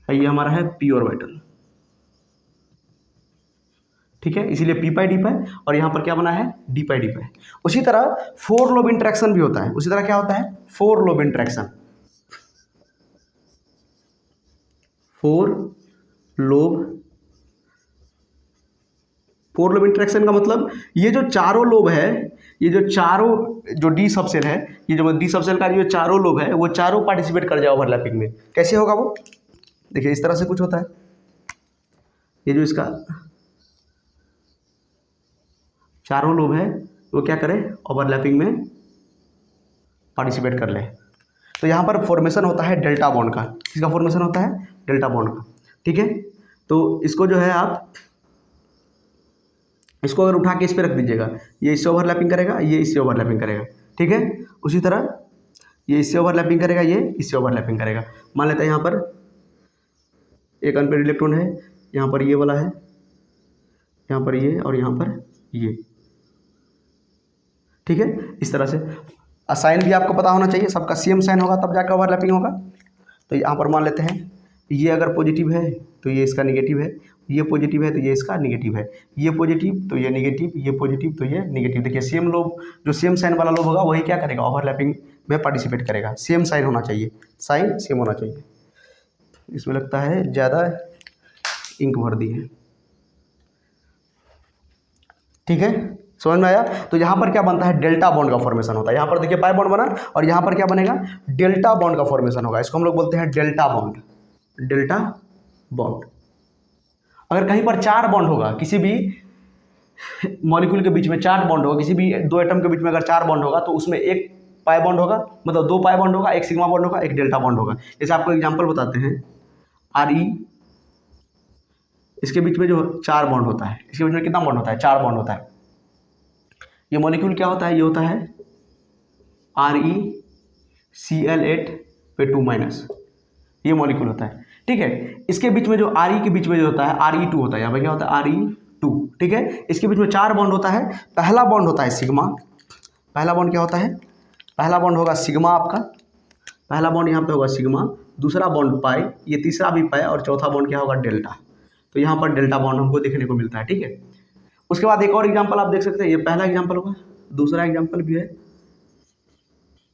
ये हमारा है पी ऑर्बिटल। ठीक है, इसीलिए पी पाई डी पाई, और यहाँ पर क्या बना है? डी पाई डी पाई। उसी तरह फोर लोब इंटरेक्शन भी होता है। उसी तरह क्या होता है? Four lobe interaction. Four lobe, four lobe interaction का मतलब ये जो चारों लोब है, ये जो चारों जो डी सबसेल है, ये जो डी सबसेल का जो चारों लोब है वो चारों पार्टिसिपेट कर जाए ओवरलैपिंग में। कैसे होगा वो? देखिए इस तरह से कुछ होता है। ये जो इसका चारों लोब है वो क्या करे? ओवरलैपिंग में पार्टिसिपेट कर ले। तो यहाँ पर फॉर्मेशन होता है डेल्टा बॉन्ड का। किसका फॉर्मेशन होता है? डेल्टा बॉन्ड का। ठीक है, तो इसको जो है आप इसको अगर उठा के इस पर रख दीजिएगा, ये इससे ओवरलैपिंग करेगा, ये इससे ओवरलैपिंग करेगा। ठीक है, उसी तरह ये इससे ओवरलैपिंग करेगा, ये इससे ओवरलैपिंग करेगा। मान लेते हैं यहाँ पर एक अनपेड इलेक्ट्रॉन है, यहाँ पर ये वाला है, यहाँ पर ये और यहाँ पर ये। ठीक है, इस तरह से साइन भी आपको पता होना चाहिए, सबका सेम साइन होगा तब जाकर ओवरलैपिंग होगा। तो यहाँ पर मान लेते हैं ये अगर पॉजिटिव है तो ये इसका निगेटिव है, ये पॉजिटिव है तो ये इसका निगेटिव है, ये पॉजिटिव तो ये निगेटिव, ये पॉजिटिव तो ये निगेटिव। देखिए सेम लोब, जो सेम साइन वाला लोब होगा वही क्या करेगा? ओवरलैपिंग में पार्टिसिपेट करेगा। सेम साइन होना चाहिए, साइन सेम होना चाहिए। इसमें लगता है ज़्यादा इंक भर दी है। ठीक है, समझ में आया? तो यहाँ पर क्या बनता है? डेल्टा बॉन्ड का फॉर्मेशन होता है। यहाँ पर देखिए पाई बॉन्ड बना और यहाँ पर क्या बनेगा? डेल्टा बॉन्ड का फॉर्मेशन होगा। इसको हम लोग बोलते हैं डेल्टा बॉन्ड। Delta bond. अगर कहीं पर चार बॉन्ड होगा, किसी भी मॉलिक्यूल के बीच में चार बॉन्ड होगा, किसी भी दो एटम के बीच में अगर चार बॉन्ड होगा तो उसमें एक पाई बॉन्ड होगा, मतलब दो पाई बॉन्ड होगा, एक सिग्मा बॉन्ड होगा, एक डेल्टा बॉन्ड होगा। जैसे आपको एग्जांपल बताते हैं, आर ई, इसके बीच में जो चार बॉन्ड होता है, इसके बीच में कितना बॉन्ड होता है? चार बॉन्ड होता है। ये मॉलिक्यूल क्या होता है? ये होता है ReCl8 पे 2-, ये मॉलिक्यूल होता है। ठीक है, इसके बीच में जो Re के बीच में जो होता है Re2 होता है। यहाँ पर क्या होता है? Re2। ठीक है, इसके बीच में चार बॉन्ड होता है। पहला बॉन्ड होता है सिग्मा। पहला बॉन्ड क्या होता है? पहला बॉन्ड होगा सिग्मा आपका, पहला बॉन्ड यहाँ पे होगा सिग्मा, दूसरा बॉन्ड पाई, ये तीसरा भी पाई, और चौथा बॉन्ड क्या होगा? डेल्टा। तो यहाँ पर डेल्टा बॉन्ड हमको देखने को मिलता है। ठीक है, उसके बाद एक और एग्जांपल आप देख सकते हैं, ये पहला एग्जांपल होगा, दूसरा एग्जांपल भी है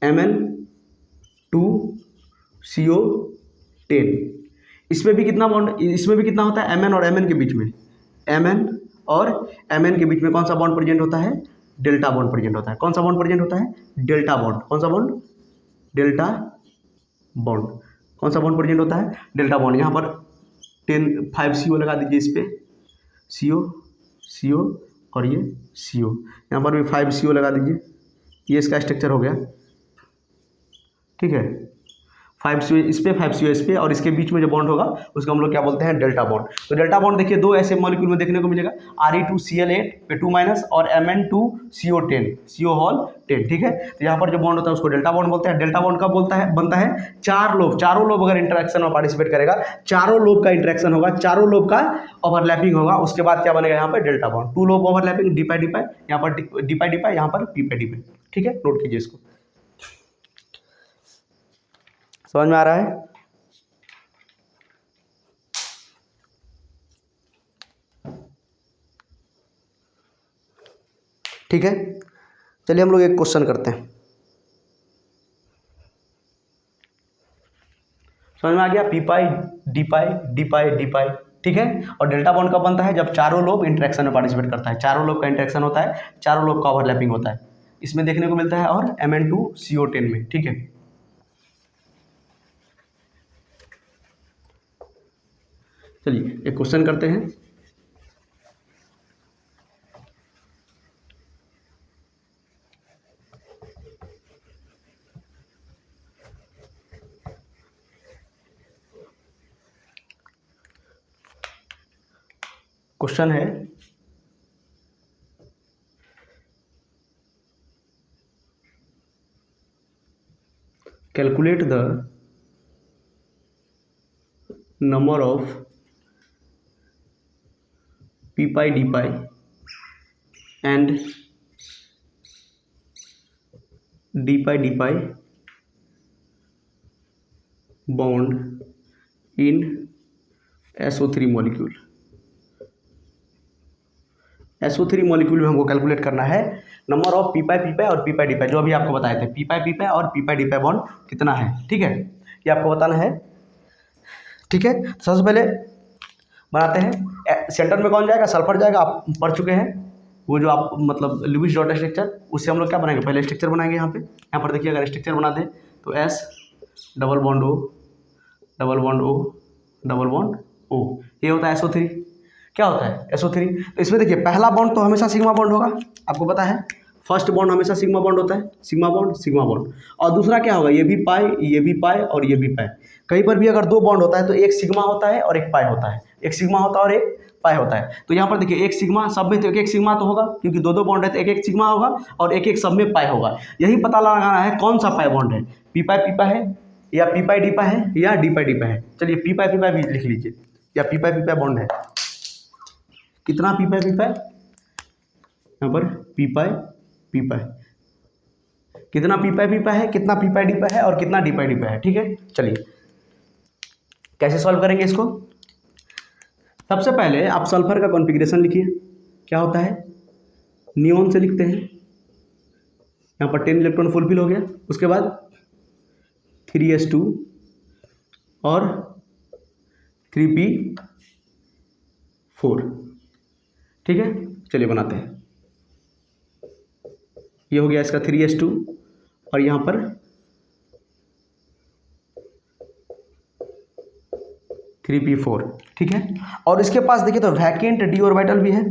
Mn2CO10। इसमें भी कितना बॉन्ड, इसमें भी कितना होता है? Mn और Mn के बीच में, Mn और Mn के बीच में कौन सा बॉन्ड प्रेजेंट होता है? डेल्टा बॉन्ड प्रेजेंट होता है। कौन सा बॉन्ड प्रेजेंट होता है? Delta bond. कौन सा बॉन्ड? Delta bond. कौन सा बॉन्ड प्रेजेंट होता है? Delta bond. यहाँ पर 5CO लगा दीजिए इस पर, CO और ये CO, यहाँ पर भी 5CO लगा दीजिए, ये इसका स्ट्रक्चर हो गया। ठीक है, 5CO इस पे, 5CO इस पे, और इसके बीच में जो बॉन्ड होगा उसको हम लोग क्या बोलते हैं? Delta bond. तो डेल्टा बॉन्ड देखिए दो ऐसे मॉलिक्यूल में देखने को मिलेगा, Re2Cl8 पे 2- और Mn2CO10, CO10। ठीक है, तो यहाँ पर जो बॉन्ड होता है उसको डेल्टा बॉन्ड बोलते हैं। डेल्टा बॉन्ड कब बनता है? चार लोब, चारों लोब अगर इंटरेक्शन में पार्टिसिपेट करेगा, चारों लोब का इंटरेक्शन होगा, चारों लोब का ओवरलैपिंग होगा, उसके बाद क्या बनेगा? यहाँ पर delta bond. Two lobe overlapping, D pi D pi, यहाँ पर डीपाई डीपाई, यहाँ पर पीपाई डीपाई। ठीक है, नोट कीजिए इसको। समझ में आ रहा है? ठीक है, चलिए हम लोग एक क्वेश्चन करते हैं। समझ में आ गया? पीपाई डीपाई, डीपाई डीपाई। ठीक है, और डेल्टा बॉन्ड कब बनता है? जब चारों लोब इंटरेक्शन में पार्टिसिपेट करता है, चारों लोब का इंटरेक्शन होता है, चारों लोब का ओवरलैपिंग होता है, इसमें देखने को मिलता है, और Mn2CO10 में। ठीक है, चलिए एक क्वेश्चन करते हैं। क्वेश्चन है calculate the number of P pi D pi and D pi bond in SO3 molecule. SO3 molecule में हमको कैलकुलेट करना है नंबर ऑफ पी पाई और पी डी पाई, जो अभी आपको बताए थे पी पाई और पी डी पाई बॉन्ड कितना है। ठीक है, ये आपको बताना है। ठीक है, तो सबसे पहले बनाते हैं। सेंटर में कौन जाएगा? सल्फर जाएगा। आप पढ़ चुके हैं वो जो आप मतलब लुईस डॉट स्ट्रक्चर, उससे हम लोग क्या बनाएंगे? पहले स्ट्रक्चर बनाएंगे। यहाँ पर देखिए, अगर स्ट्रक्चर बना दें तो S double bond O double bond O double bond O, ये होता है SO3। क्या होता है SO3? तो इसमें देखिए, पहला बॉन्ड तो हमेशा सिग्मा बॉन्ड होगा, आपको पता है। फर्स्ट बॉन्ड हमेशा सिग्मा बॉन्ड होता है, सिग्मा बॉन्ड। और दूसरा क्या होगा? ये भी पाई और ये भी पाई। कहीं पर भी अगर दो बॉन्ड होता है तो एक सिग्मा होता है और एक पाई होता है, एक सिग्मा होता है और एक पाई होता है। तो यहाँ पर देखिए, एक सिग्मा सब में, तो एक सिग्मा तो होगा, क्योंकि दो बॉन्ड है तो एक सिग्मा होगा और एक सब में पाई होगा। यही पता लगाना है कौन सा पाई बॉन्ड है, पी पाई है या पी पाई डी पाई है या डी पाई है। चलिए पी पाई भी लिख लीजिए, या पी पाई बॉन्ड है। कितना पी पाई यहाँ पर पी पाई, कितना पी पाई है, कितना पी पाई डी पाई है और कितना डी पाई है। ठीक है, चलिए कैसे सॉल्व करेंगे इसको। सबसे पहले आप सल्फर का कॉन्फ़िगरेशन लिखिए। क्या होता है? नियॉन से लिखते हैं। यहाँ पर 10 इलेक्ट्रॉन फुलफिल हो गया। उसके बाद 3s2 और 3p4। ठीक है, चलिए बनाते हैं। ये हो गया इसका 3s2 और यहाँ पर 3p4। ठीक है, और इसके पास देखिए तो वैकेंट डी ऑर्बिटल भी है।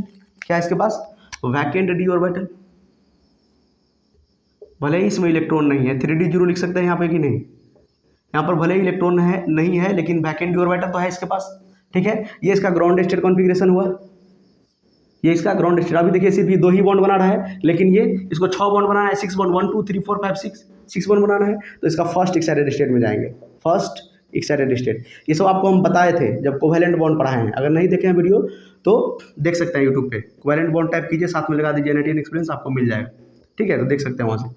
क्या है इसके पास? Vacant D orbital. भले ही इसमें इलेक्ट्रॉन नहीं है, 3d0 लिख सकते हैं यहाँ पे कि नहीं? यहाँ पर भले ही इलेक्ट्रॉन है नहीं है, लेकिन वैकेंट डी ऑर्बिटल तो है इसके पास। ठीक है, ये इसका ग्राउंड स्टेट कॉन्फ़िगरेशन हुआ, ये इसका ग्राउंड स्टेट। अभी देखिए सिर्फ ये 2 ही बॉन्ड बना रहा है, लेकिन ये इसको 6 बॉन्ड बनाना है, 6 बॉन्ड, 1 2 3 4 5 6 बॉन्ड बनाना है। तो इसका फर्स्ट एक्साइटेड स्टेट में जाएंगे, फर्स्ट एक्साइटेड स्टेट। ये सब आपको हम बताए थे जब कोवैलेंट बॉन्ड पढ़ाए हैं। अगर नहीं देखे हैं वीडियो तो देख सकते हैं यूट्यूब पे, कोवैलेंट बॉन्ड टाइप कीजिए, साथ में लगा दीजिए एनएटीएन एक्सपीरियंस, आपको मिल जाएगा। ठीक है, तो देख सकते हैं वहाँ से।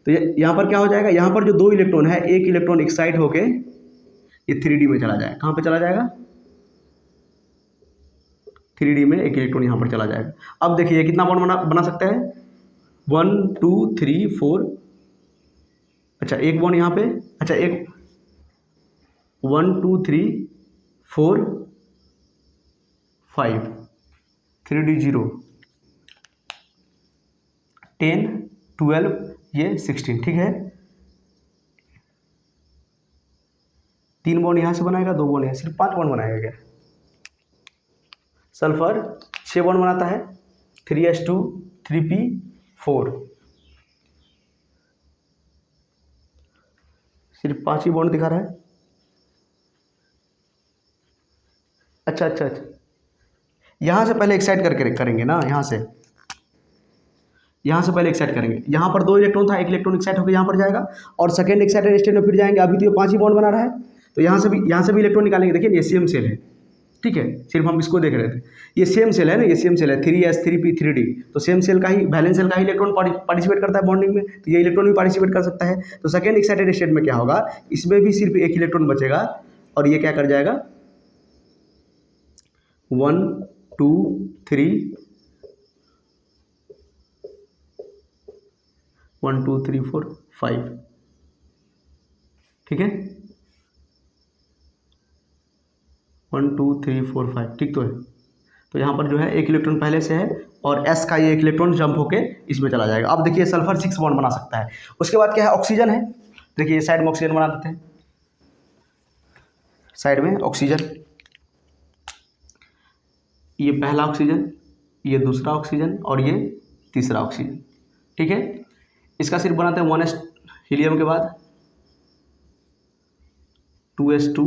तो ये यहाँ पर क्या हो जाएगा? यहाँ पर जो 2 इलेक्ट्रॉन है, एक इलेक्ट्रॉन एक्साइट होके ये 3D में चला जाएगा। कहाँ पर चला जाएगा? 3D में एक इलेक्ट्रॉन यहाँ पर चला जाएगा। अब देखिए कितना बॉन्ड बना सकते हैं? 1 2 3 4। अच्छा, एक बॉन्ड यहाँ पे, अच्छा एक 1 2 3 4 5 3d0 10 12 ये 16। ठीक है, 3 बॉन्ड यहाँ से बनाएगा, 2 बॉन्ड यहाँ, सिर्फ 5 बॉन्ड बनाएगा। क्या सल्फर 6 बॉन्ड बनाता है, 3s2 3p4, सिर्फ 5 ही बॉन्ड दिखा रहा है। अच्छा, यहाँ से पहले एक्साइट करके करेंगे ना, यहाँ से पहले एक्साइट करेंगे। यहाँ पर 2 इलेक्ट्रॉन था, एक इलेक्ट्रॉन एक्साइट होकर यहाँ पर जाएगा और सेकेंड एक्साइटेड स्टेट में फिर जाएंगे। अभी तो ये 5 ही बॉन्ड बना रहा है, तो यहाँ से भी इलेक्ट्रॉन निकालेंगे। देखिए ये सेम सेल है। ठीक है, सिर्फ हम इसको देख रहे थे, ये सेम सेल है ना, ये सेम सेल है 3s 3p 3d। तो सेम सेल का ही, वैलेंस सेल का ही इलेक्ट्रॉन पार्टिसिपेट करता है बॉन्डिंग में, तो ये इलेक्ट्रॉन भी पार्टिसिपेट कर सकता है। तो सेकेंड एक्साइटेड स्टेट में क्या होगा? इसमें भी सिर्फ एक इलेक्ट्रॉन बचेगा और ये क्या कर जाएगा? 1 2 3 1 2 3 4 5। ठीक है, 1 2 3 4 5, ठीक तो है। तो यहाँ पर जो है एक इलेक्ट्रॉन पहले से है और S का ये एक इलेक्ट्रॉन जंप होके इसमें चला जाएगा। अब देखिए सल्फर 6 बॉन्ड बना सकता है। उसके बाद क्या है? ऑक्सीजन है। देखिए साइड में ऑक्सीजन बना देते हैं, साइड में ऑक्सीजन। ये पहला ऑक्सीजन, ये दूसरा ऑक्सीजन और ये तीसरा ऑक्सीजन। ठीक है, इसका सिर्फ बनाते हैं 1s हीलियम के बाद 2s2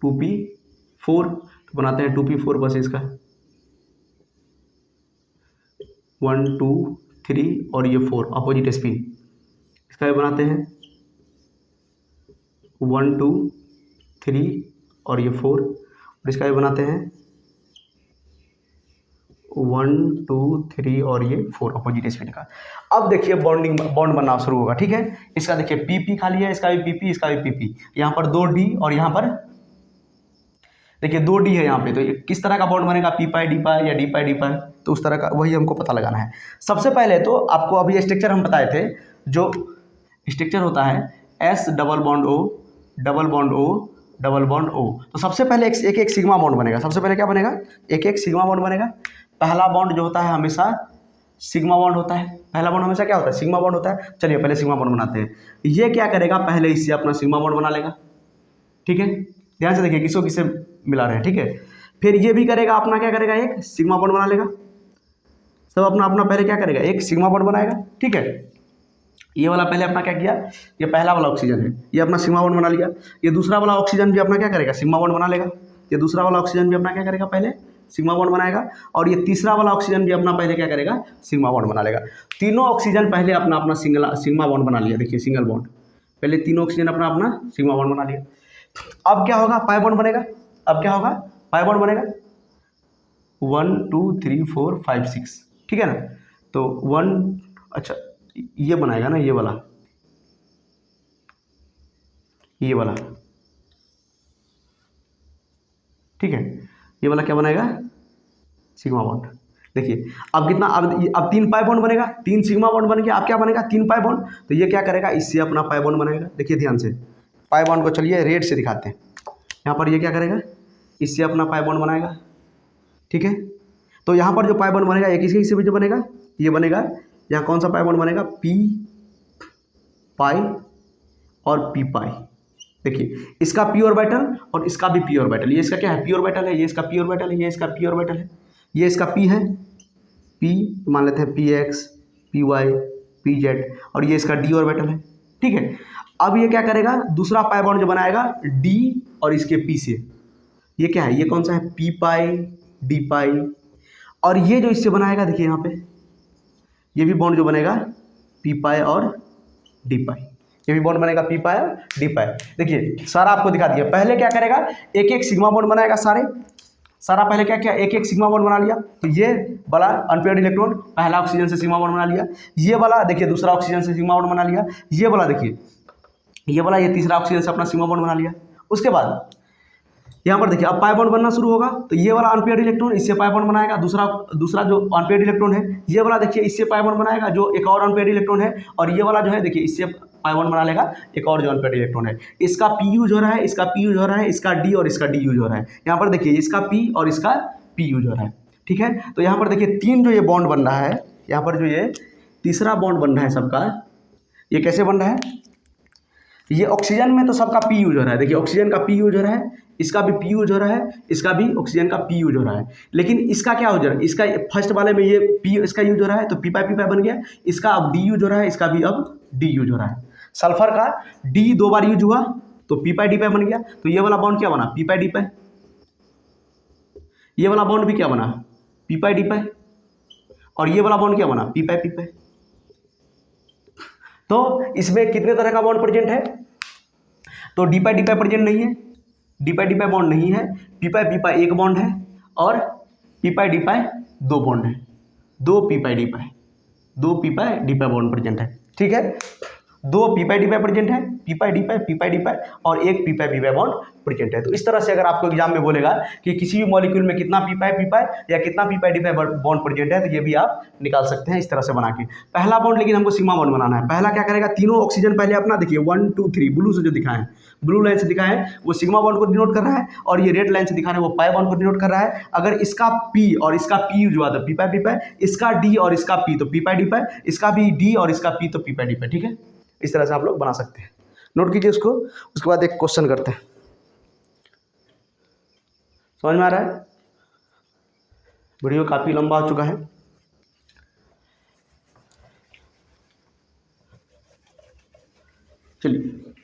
2p4 बनाते हैं 2p4 बस इसका। 1 2 3 और ये 4 अपोजिट स्पिन। इसका भी बनाते हैं 1 2 3 और ये 4, और इसका भी बनाते हैं 1 2 3 और ये 4 अपोजिट स्पिन का। अब देखिए बॉन्ड बनना शुरू होगा, ठीक है। इसका देखिए PP खाली है, इसका भी PP, इसका भी PP, यहाँ पर 2D और यहाँ पर देखिए 2D है यहाँ पे। तो ये किस तरह का बॉन्ड बनेगा, P पाई D पाई या D पाई D पाई, तो उस तरह का वही हमको पता लगाना है। सबसे पहले तो आपको अभी स्ट्रक्चर हम बताए थे, जो स्ट्रक्चर होता है S double bond O double bond O double bond O। तो सबसे पहले एक सिग्मा बॉन्ड बनेगा। सबसे पहले क्या बनेगा, एक सिग्मा बॉन्ड बनेगा। पहला बॉन्ड जो होता है हमेशा सिग्मा बॉन्ड होता है। पहला बॉन्ड हमेशा क्या होता है, सिग्मा बॉन्ड होता है। चलिए पहले सिग्मा बॉन्ड बनाते हैं। ये क्या करेगा, पहले इससे अपना सिग्मा बॉन्ड बना लेगा, ठीक है। ध्यान से देखिए किसको किससे मिला रहे हैं, ठीक है। फिर ये भी करेगा अपना, क्या करेगा, एक सिग्मा बॉन्ड बना लेगा। सब अपना अपना पहले क्या करेगा, एक सिग्मा बॉन्ड बनाएगा, ठीक है। ये वाला पहले अपना क्या किया, ये पहला वाला ऑक्सीजन है, ये अपना सिग्मा बॉन्ड बना लिया। ये दूसरा वाला ऑक्सीजन भी अपना क्या करेगा, सिग्मा बॉन्ड बना लेगा। ये दूसरा वाला ऑक्सीजन भी अपना क्या करेगा, पहले सिग्मा बॉन्ड बनाएगा। और ये तीसरा वाला ऑक्सीजन भी अपना पहले क्या करेगा, सिग्मा बॉन्ड बना लेगा। तीनों ऑक्सीजन पहले अपना अपना सिग्मा बॉन्ड बना लिया। देखिए सिंगल बॉन्ड, पहले तीनों ऑक्सीजन अपना अपना सिग्मा बॉन्ड बना लिया। अब क्या होगा, पाई बॉन्ड बनेगा। अब क्या होगा, पाई बॉन्ड बनेगा 1 2 3 4 5 6, ठीक है ना। तो 1, अच्छा ये बनाएगा ना, ये वाला ठीक है। ये वाला क्या बनाएगा, सिग्मा बॉन्ड। देखिए अब कितना, अब 3 पाई बॉन्ड बनेगा, 3 सिग्मा बॉन्ड बन गया। अब क्या बनेगा, 3 पाई बॉन्ड। तो ये क्या करेगा, इससे अपना पाई बॉन्ड बनाएगा। देखिए ध्यान से पाई बॉन्ड को चलिए रेड से दिखाते हैं। यहाँ पर ये क्या करेगा, इससे अपना पाई बॉन्ड बनाएगा, ठीक है। तो यहाँ पर जो पाई बॉन्ड बनेगा, एक इसके भी जो बनेगा, ये बनेगा। यहाँ कौन सा पाई बॉन्ड बनेगा, P पाई और P पाई। देखिए इसका P ऑर्बिटल और इसका भी P ऑर्बिटल। ये इसका क्या है, P ऑर्बिटल है, ये इसका P ऑर्बिटल है, ये इसका P ऑर्बिटल है। ये इसका P है, P मान लेते हैं PX PY PZ, और ये इसका D ऑर्बिटल है, ठीक है। अब ये क्या करेगा, दूसरा पाई बॉन्ड जो बनाएगा D और इसके P से। ये क्या है, ये कौन सा है, P पाई D पाई। और ये जो इससे बनाएगा, देखिए यहाँ पे ये भी बॉन्ड जो बनेगा P पाई और D पाई। ये भी बॉन्ड बनेगा P पाई और D पाई। देखिए सारा आपको दिखा दिया। पहले क्या करेगा, एक सिग्मा बॉन्ड बनाएगा। सारा पहले क्या किया, एक सिग्मा बॉन्ड बना लिया। तो ये वाला अनपेयर्ड इलेक्ट्रॉन पहला ऑक्सीजन से सिग्मा बॉन्ड बना लिया। ये वाला देखिए दूसरा ऑक्सीजन से सिग्मा बॉन्ड बना लिया। ये वाला देखिए, ये वाला ये तीसरा ऑक्सीजन से अपना सिग्मा बॉन्ड बना लिया। उसके बाद यहाँ पर देखिए अब पाई बॉन्ड बनना शुरू होगा। तो ये वाला अनपेयर्ड इलेक्ट्रॉन इससे पाई बॉन्ड बनाएगा। दूसरा जो अनपेयर्ड इलेक्ट्रॉन है, ये वाला देखिए इससे पाई बॉन्ड बनाएगा, जो एक और अनपेयर्ड इलेक्ट्रॉन है। और ये वाला जो है देखिए इससे पाई बॉन्ड बना लेगा एक और जो अनपेयर्ड इलेक्ट्रॉन है। इसका P यूज हो रहा है, इसका P यूज हो रहा है, इसका D और इसका D यूज हो रहा है। यहाँ पर देखिए इसका P और इसका P यूज हो रहा है, ठीक है। तो यहाँ पर देखिए 3 जो ये बॉन्ड बन रहा है, यहाँ पर जो ये तीसरा बॉन्ड बन रहा है सबका, ये कैसे बन रहा है, ये ऑक्सीजन में तो सबका P यूज हो रहा है। देखिए ऑक्सीजन का P यूज हो रहा है, इसका भी P यूज हो रहा है, इसका भी ऑक्सीजन का P यूज हो रहा है। लेकिन इसका क्या हो रहा है, इसका फर्स्ट वाले में ये P इसका यूज हो रहा है, तो P पाई बन गया। इसका अब D यूज हो रहा है, इसका भी अब D यूज हो रहा है। सल्फर का D 2 बार यूज हुआ तो P पाई D पाई बन गया। तो ये वाला बॉन्ड क्या बना, P पाई D पाई। ये वाला बॉन्ड भी क्या बना, P पाई D पाई। और ये वाला बॉन्ड क्या बना, P पाई P पाई। तो इसमें कितने तरह का बॉन्ड प्रेजेंट है, तो D पाई प्रेजेंट नहीं है, D पाई बॉन्ड नहीं है। P पाई एक बॉन्ड है, और P पाई D पाई 2 बॉन्ड है। 2 P पाई D पाई बॉन्ड प्रेजेंट है, ठीक है। 2 P पाई D पाई प्रेजेंट है, P पाई D पाई और एक P पाई बॉन्ड प्रेजेंट है। तो इस तरह से अगर आपको एग्जाम में बोलेगा कि किसी भी मॉलिक्यूल में कितना P पाई या कितना P पाई D पाई बॉन्ड प्रेजेंट है, तो ये भी आप निकाल सकते हैं इस तरह से बना के। पहला बॉन्ड लेकिन हमको सिग्मा बॉन्ड बनाना है। पहला क्या करेगा, तीनों ऑक्सीजन पहले अपना देखिए 1 2 3 ब्लू से जो दिखाएं, ब्लू लाइन से दिखाएं वो सिग्मा बॉन्ड को डिनोट कर रहा है, और ये रेड लाइन से दिखा रहे हैं वो पाई बॉन्ड को डिनोट कर रहा है। अगर इसका P और इसका P यूज हुआ तो P पाई, इसका D और इसका P तो P पाई D पाई, इसका भी D और इसका P तो P पाई D पाई, ठीक है। इस तरह से आप लोग बना सकते हैं, नोट कीजिए उसको। उसके बाद एक क्वेश्चन करते हैं, समझ में आ रहा है। वीडियो काफ़ी लंबा हो चुका है। चलिए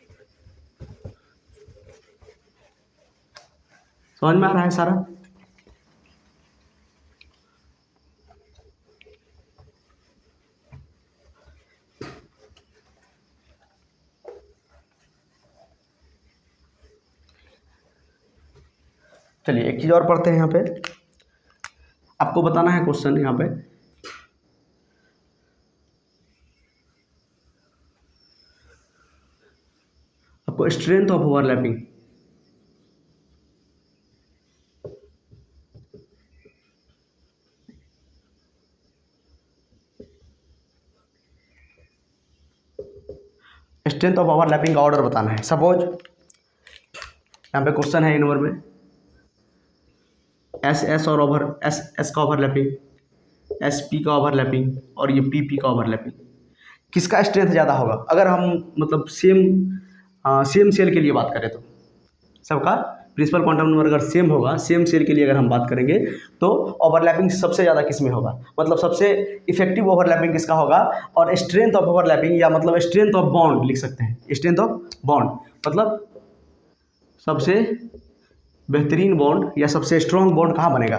समझ में आ रहा है सारा। चलिए एक चीज़ और पढ़ते हैं यहाँ पे, आपको बताना है क्वेश्चन यहाँ पे, आपको strength of overlapping, strength of overlapping का ऑर्डर बताना है। सपोज यहाँ पे क्वेश्चन है इन नंबर में, एस और एस का ओवरलैपिंग, एस पी का ओवरलैपिंग और ये पी का ओवरलैपिंग, किसका स्ट्रेंथ ज़्यादा होगा? अगर हम मतलब सेम सेल के लिए बात करें तो सबका प्रिंसिपल क्वांटम नंबर अगर सेम होगा, सेम सेल के लिए अगर हम बात करेंगे तो ओवरलैपिंग सबसे ज़्यादा किस में होगा, मतलब सबसे इफेक्टिव ओवरलैपिंग किसका होगा? और स्ट्रेंथ ऑफ ओवरलैपिंग या मतलब स्ट्रेंथ ऑफ बॉन्ड लिख सकते हैं, स्ट्रेंथ ऑफ बॉन्ड मतलब सबसे बेहतरीन बॉन्ड या सबसे स्ट्रॉन्ग बॉन्ड कहाँ बनेगा?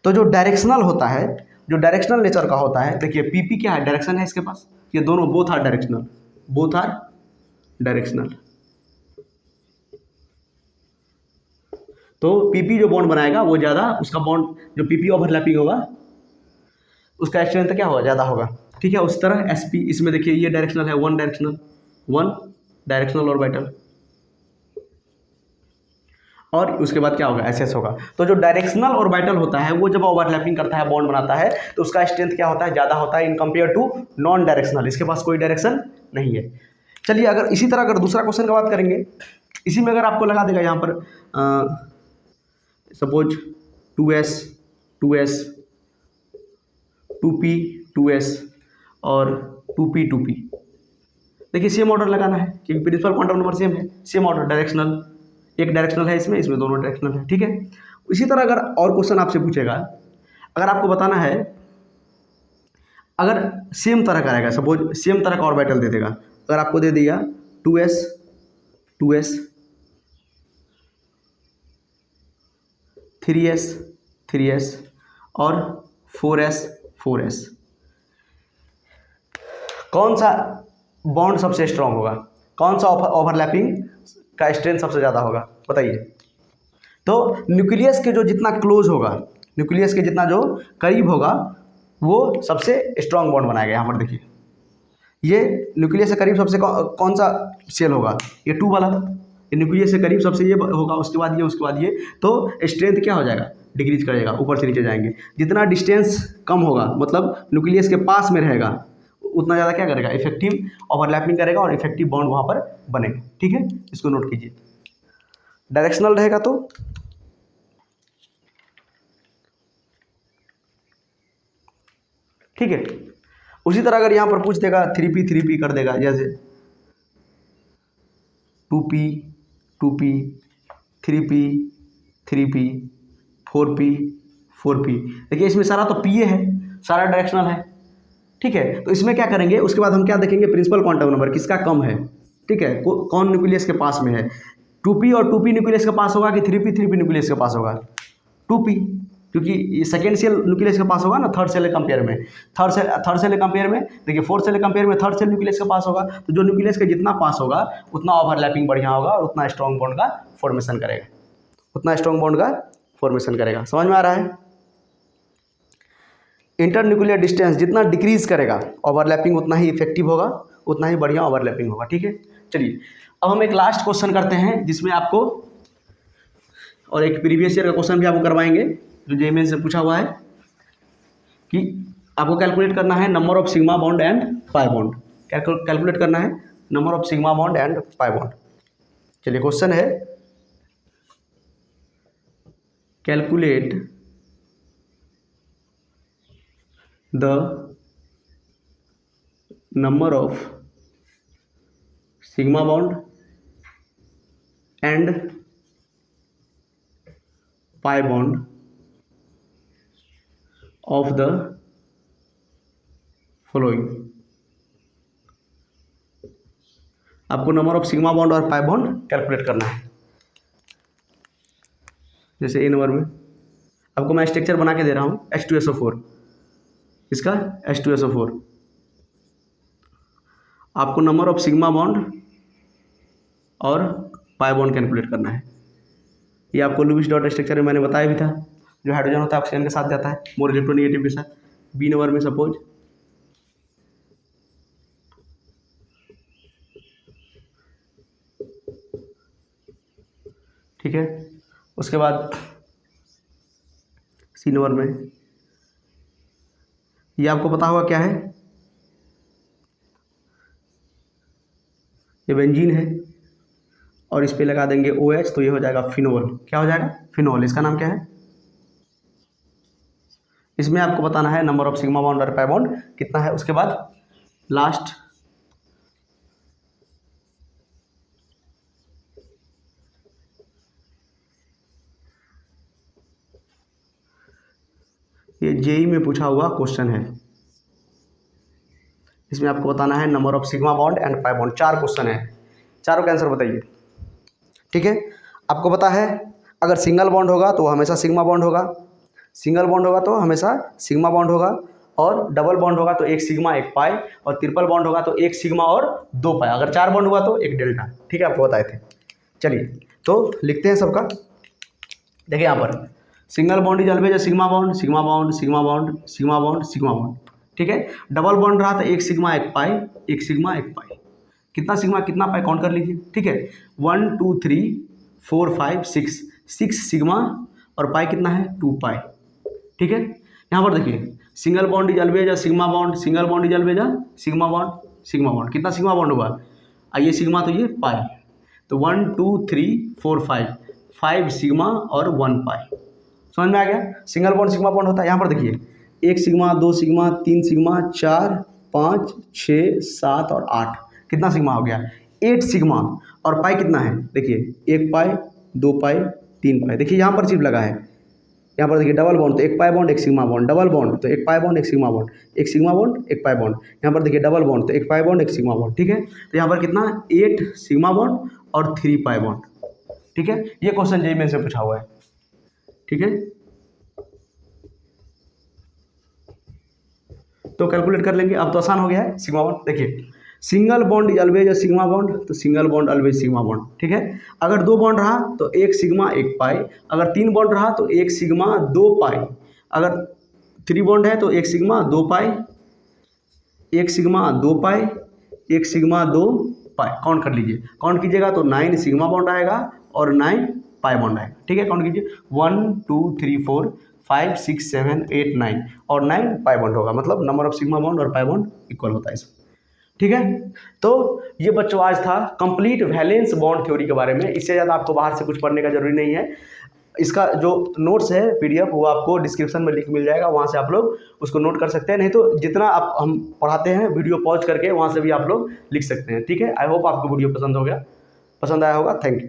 तो जो डायरेक्शनल होता है, जो डायरेक्शनल नेचर का होता है, देखिए पीपी क्या है, डायरेक्शन है इसके पास, ये दोनों both are directional, both are directional. तो पीपी जो बॉन्ड बनाएगा वो ज़्यादा, उसका बॉन्ड जो पीपी ओवरलैपिंग होगा उसका स्ट्रेंथ क्या होगा? ज़्यादा होगा। ठीक है, उस तरह एसपी, इसमें देखिए ये डायरेक्शनल है, वन डायरेक्शनल ऑर्बिटल, और उसके बाद क्या होगा? एसएस होगा। तो जो डायरेक्शनल ऑर्बिटल होता है वो जब ओवरलैपिंग करता है, बॉन्ड बनाता है, तो उसका स्ट्रेंथ क्या होता है? ज़्यादा होता है in compare to non directional, इसके पास कोई डायरेक्शन नहीं है। चलिए अगर इसी तरह अगर दूसरा क्वेश्चन की बात करेंगे, इसी में अगर आपको लगा देगा यहाँ पर सपोज 2s 2p 2s और 2p देखिए सेम ऑर्डर लगाना है क्योंकि प्रिंसिपल क्वांटम नंबर सेम है, सेम ऑर्डर, डायरेक्शनल, एक डायरेक्शनल है इसमें दोनों डायरेक्शनल है। ठीक है, इसी तरह अगर और क्वेश्चन आपसे पूछेगा, अगर आपको बताना है, अगर सेम तरह का रहेगा, सपोज सेम तरह का ऑर्बिटल दे देगा, अगर आपको दे दिया 2s 3s और 4s, कौन सा बॉन्ड सबसे स्ट्रांग होगा? कौन सा ओवरलैपिंग का स्ट्रेंथ सबसे ज़्यादा होगा? बताइए। तो न्यूक्लियस के जो जितना क्लोज होगा, न्यूक्लियस के जितना जो करीब होगा, वो सबसे स्ट्रांग बॉन्ड बनाएगा। यहाँ पर देखिए ये न्यूक्लियस से करीब सबसे कौन सा सेल होगा? ये 2 वाला, ये न्यूक्लियस से करीब सबसे ये होगा, उसके बाद ये, उसके बाद ये, तो स्ट्रेंथ क्या हो जाएगा? डिक्रीज करेगा, ऊपर से नीचे जाएंगे। जितना डिस्टेंस कम होगा, मतलब न्यूक्लियस के पास में रहेगा, उतना ज़्यादा क्या करेगा? इफेक्टिव ओवरलैपिंग करेगा और इफेक्टिव बॉन्ड वहाँ पर बनेगा। ठीक है, इसको नोट कीजिए। डायरेक्शनल रहेगा तो ठीक है, उसी तरह अगर यहाँ पर पूछ देगा 3p कर देगा, जैसे 2p 3p 4p। देखिए इसमें सारा तो पीए है, सारा डायरेक्शनल है। ठीक है, तो इसमें क्या करेंगे, उसके बाद हम क्या देखेंगे? प्रिंसिपल क्वांटम नंबर किसका कम है। ठीक है, कौन न्यूक्लियस के पास में है? 2p और 2p न्यूक्लियस के पास होगा कि 3p न्यूक्लियस के पास होगा? 2p, क्योंकि सेकेंड सेल न्यूक्लियस के पास होगा ना, थर्ड सेल कंपेयर में, थर्ड सेल कंपेयर में, देखिए फोर्थ सेल कंपेयर में थर्ड सेल न्यूक्लियस के पास होगा। तो जो न्यूक्लियस के जितना पास होगा उतना ओवरलैपिंग बढ़िया होगा और उतना स्ट्रॉन्ग बॉन्ड का फॉर्मेशन करेगा, समझ में आ रहा है? इंटर न्यूक्लियर डिस्टेंस जितना डिक्रीज करेगा ओवरलैपिंग उतना ही इफेक्टिव होगा, उतना ही बढ़िया ओवरलैपिंग होगा। ठीक है, चलिए अब हम एक लास्ट क्वेश्चन करते हैं जिसमें आपको, और एक प्रीवियस ईयर का क्वेश्चन भी आपको करवाएंगे जो जेईई से पूछा हुआ है, कि आपको कैलकुलेट करना है number of sigma bond and pi bond, calculate करना है number of sigma bond and pi bond. चलिए क्वेश्चन है, calculate the number of sigma bond and pi bond of the following. आपको नंबर ऑफ सिग्मा बॉन्ड और pi bond calculate करना है। जैसे ए number में आपको मैं स्ट्रक्चर बना के दे रहा हूँ H2SO4, इसका H2SO4, आपको नंबर ऑफ सिग्मा बॉन्ड और पाई बॉन्ड कैलकुलेट करना है। ये आपको लुईस डॉट स्ट्रक्चर में मैंने बताया भी था, जो हाइड्रोजन होता है ऑक्सीजन के साथ जाता है मोर इलेक्ट्रोनेगेटिव के साथ। बी नंबर में सपोज ठीक है। उसके बाद सी नंबर में ये आपको पता होगा क्या है, ये बेंजीन है और इस पे लगा देंगे OH तो ये हो जाएगा फिनोल। क्या हो जाएगा? फिनोल। इसका नाम क्या है? इसमें आपको बताना है नंबर ऑफ सिग्मा बॉन्ड और पाई बॉन्ड कितना है। उसके बाद लास्ट ये जेई में पूछा हुआ क्वेश्चन है, इसमें आपको बताना है number of sigma bond and pi bond. 4 question है, चारों का आंसर बताइए। ठीक है, आपको पता है अगर सिंगल बॉन्ड होगा तो हमेशा सिग्मा बॉन्ड होगा, सिंगल बॉन्ड होगा तो हमेशा सिग्मा बॉन्ड होगा, और डबल बॉन्ड होगा तो एक सिग्मा एक पाई, और ट्रिपल बॉन्ड होगा तो एक सिग्मा और 2 पाई, अगर 4 बॉन्ड हुआ तो एक डेल्टा। ठीक है, आपको बताए थे। चलिए तो लिखते हैं सबका। देखिए यहाँ पर single bond is always sigma bond, sigma bond, sigma bond, sigma bond, sigma bond. ठीक है, डबल बॉन्ड रहा तो एक सिग्मा एक पाई, एक सिग्मा एक पाई। कितना सिग्मा कितना पाई काउंट कर लीजिए। ठीक है, 1 2 3 4 5 6 सिग्मा और पाई कितना है 2 पाई। ठीक है, यहाँ पर देखिए single bond is always sigma bond, single bond is always sigma bond, sigma bond. कितना सिग्मा बॉन्ड हुआ? ये सिग्मा तो ये पाई, तो 1 2 3 4 5 सिग्मा और 1 पाई। समझ में आ गया? सिंगल बॉन्ड सिग्मा बॉन्ड होता है। यहाँ पर देखिए 1 सिग्मा 2 सिग्मा 3 सिग्मा 4 5 6 7 और 8, कितना सिग्मा हो गया? 8 सिग्मा। और पाई कितना है? देखिए 1 पाई 2 पाई 3 पाई। देखिए यहाँ पर चिप लगा है, यहाँ पर देखिए डबल बॉन्ड तो 1 pi bond 1 sigma bond, double bond तो 1 pi bond 1 sigma bond, 1 sigma bond 1 pi bond. यहाँ पर देखिए डबल बॉन्ड तो 1 पाई बॉन्ड 1 सिग्मा बॉन्ड। ठीक है, तो यहाँ पर कितना 8 सिग्मा बॉन्ड और 3 पाई बॉन्ड। ठीक है, ये क्वेश्चन जेईई में से पूछा हुआ है। ठीक है, तो कैलकुलेट कर लेंगे। अब तो आसान हो गया है। सिग्मा बॉन्ड देखिए single bond is always sigma bond, तो single bond always sigma bond. ठीक है, अगर 2 बॉन्ड रहा तो 1 सिग्मा 1 पाई, अगर 3 बॉन्ड रहा तो 1 सिग्मा 2 पाई, अगर 3 बॉन्ड है तो 1 सिग्मा 2 पाई, 1 सिग्मा 2 पाई, 1 सिग्मा 2 पाई। काउंट कर लीजिए, काउंट कीजिएगा तो 9 सिग्मा बॉन्ड आएगा और 9 पाई बॉन्ड आएगा। ठीक है, काउंट कीजिए 1 2 3 4 5 6 7 8 9 और 9 पाई बॉन्ड होगा, मतलब नंबर ऑफ सिग्मा बॉन्ड और पाई बॉन्ड इक्वल होता है इसमें। ठीक है, तो ये बच्चों आज था कंप्लीट वैलेंस बॉन्ड थ्योरी के बारे में। इससे ज़्यादा आपको बाहर से कुछ पढ़ने का जरूरी नहीं है। इसका जो नोट्स है PDF वो आपको डिस्क्रिप्शन में लिंक मिल जाएगा, वहाँ से आप लोग उसको नोट कर सकते हैं। नहीं तो जितना आप हम पढ़ाते हैं वीडियो पॉज करके वहाँ से भी आप लोग लिख सकते हैं। ठीक है, आई होप आपको वीडियो पसंद आया होगा। Thank you.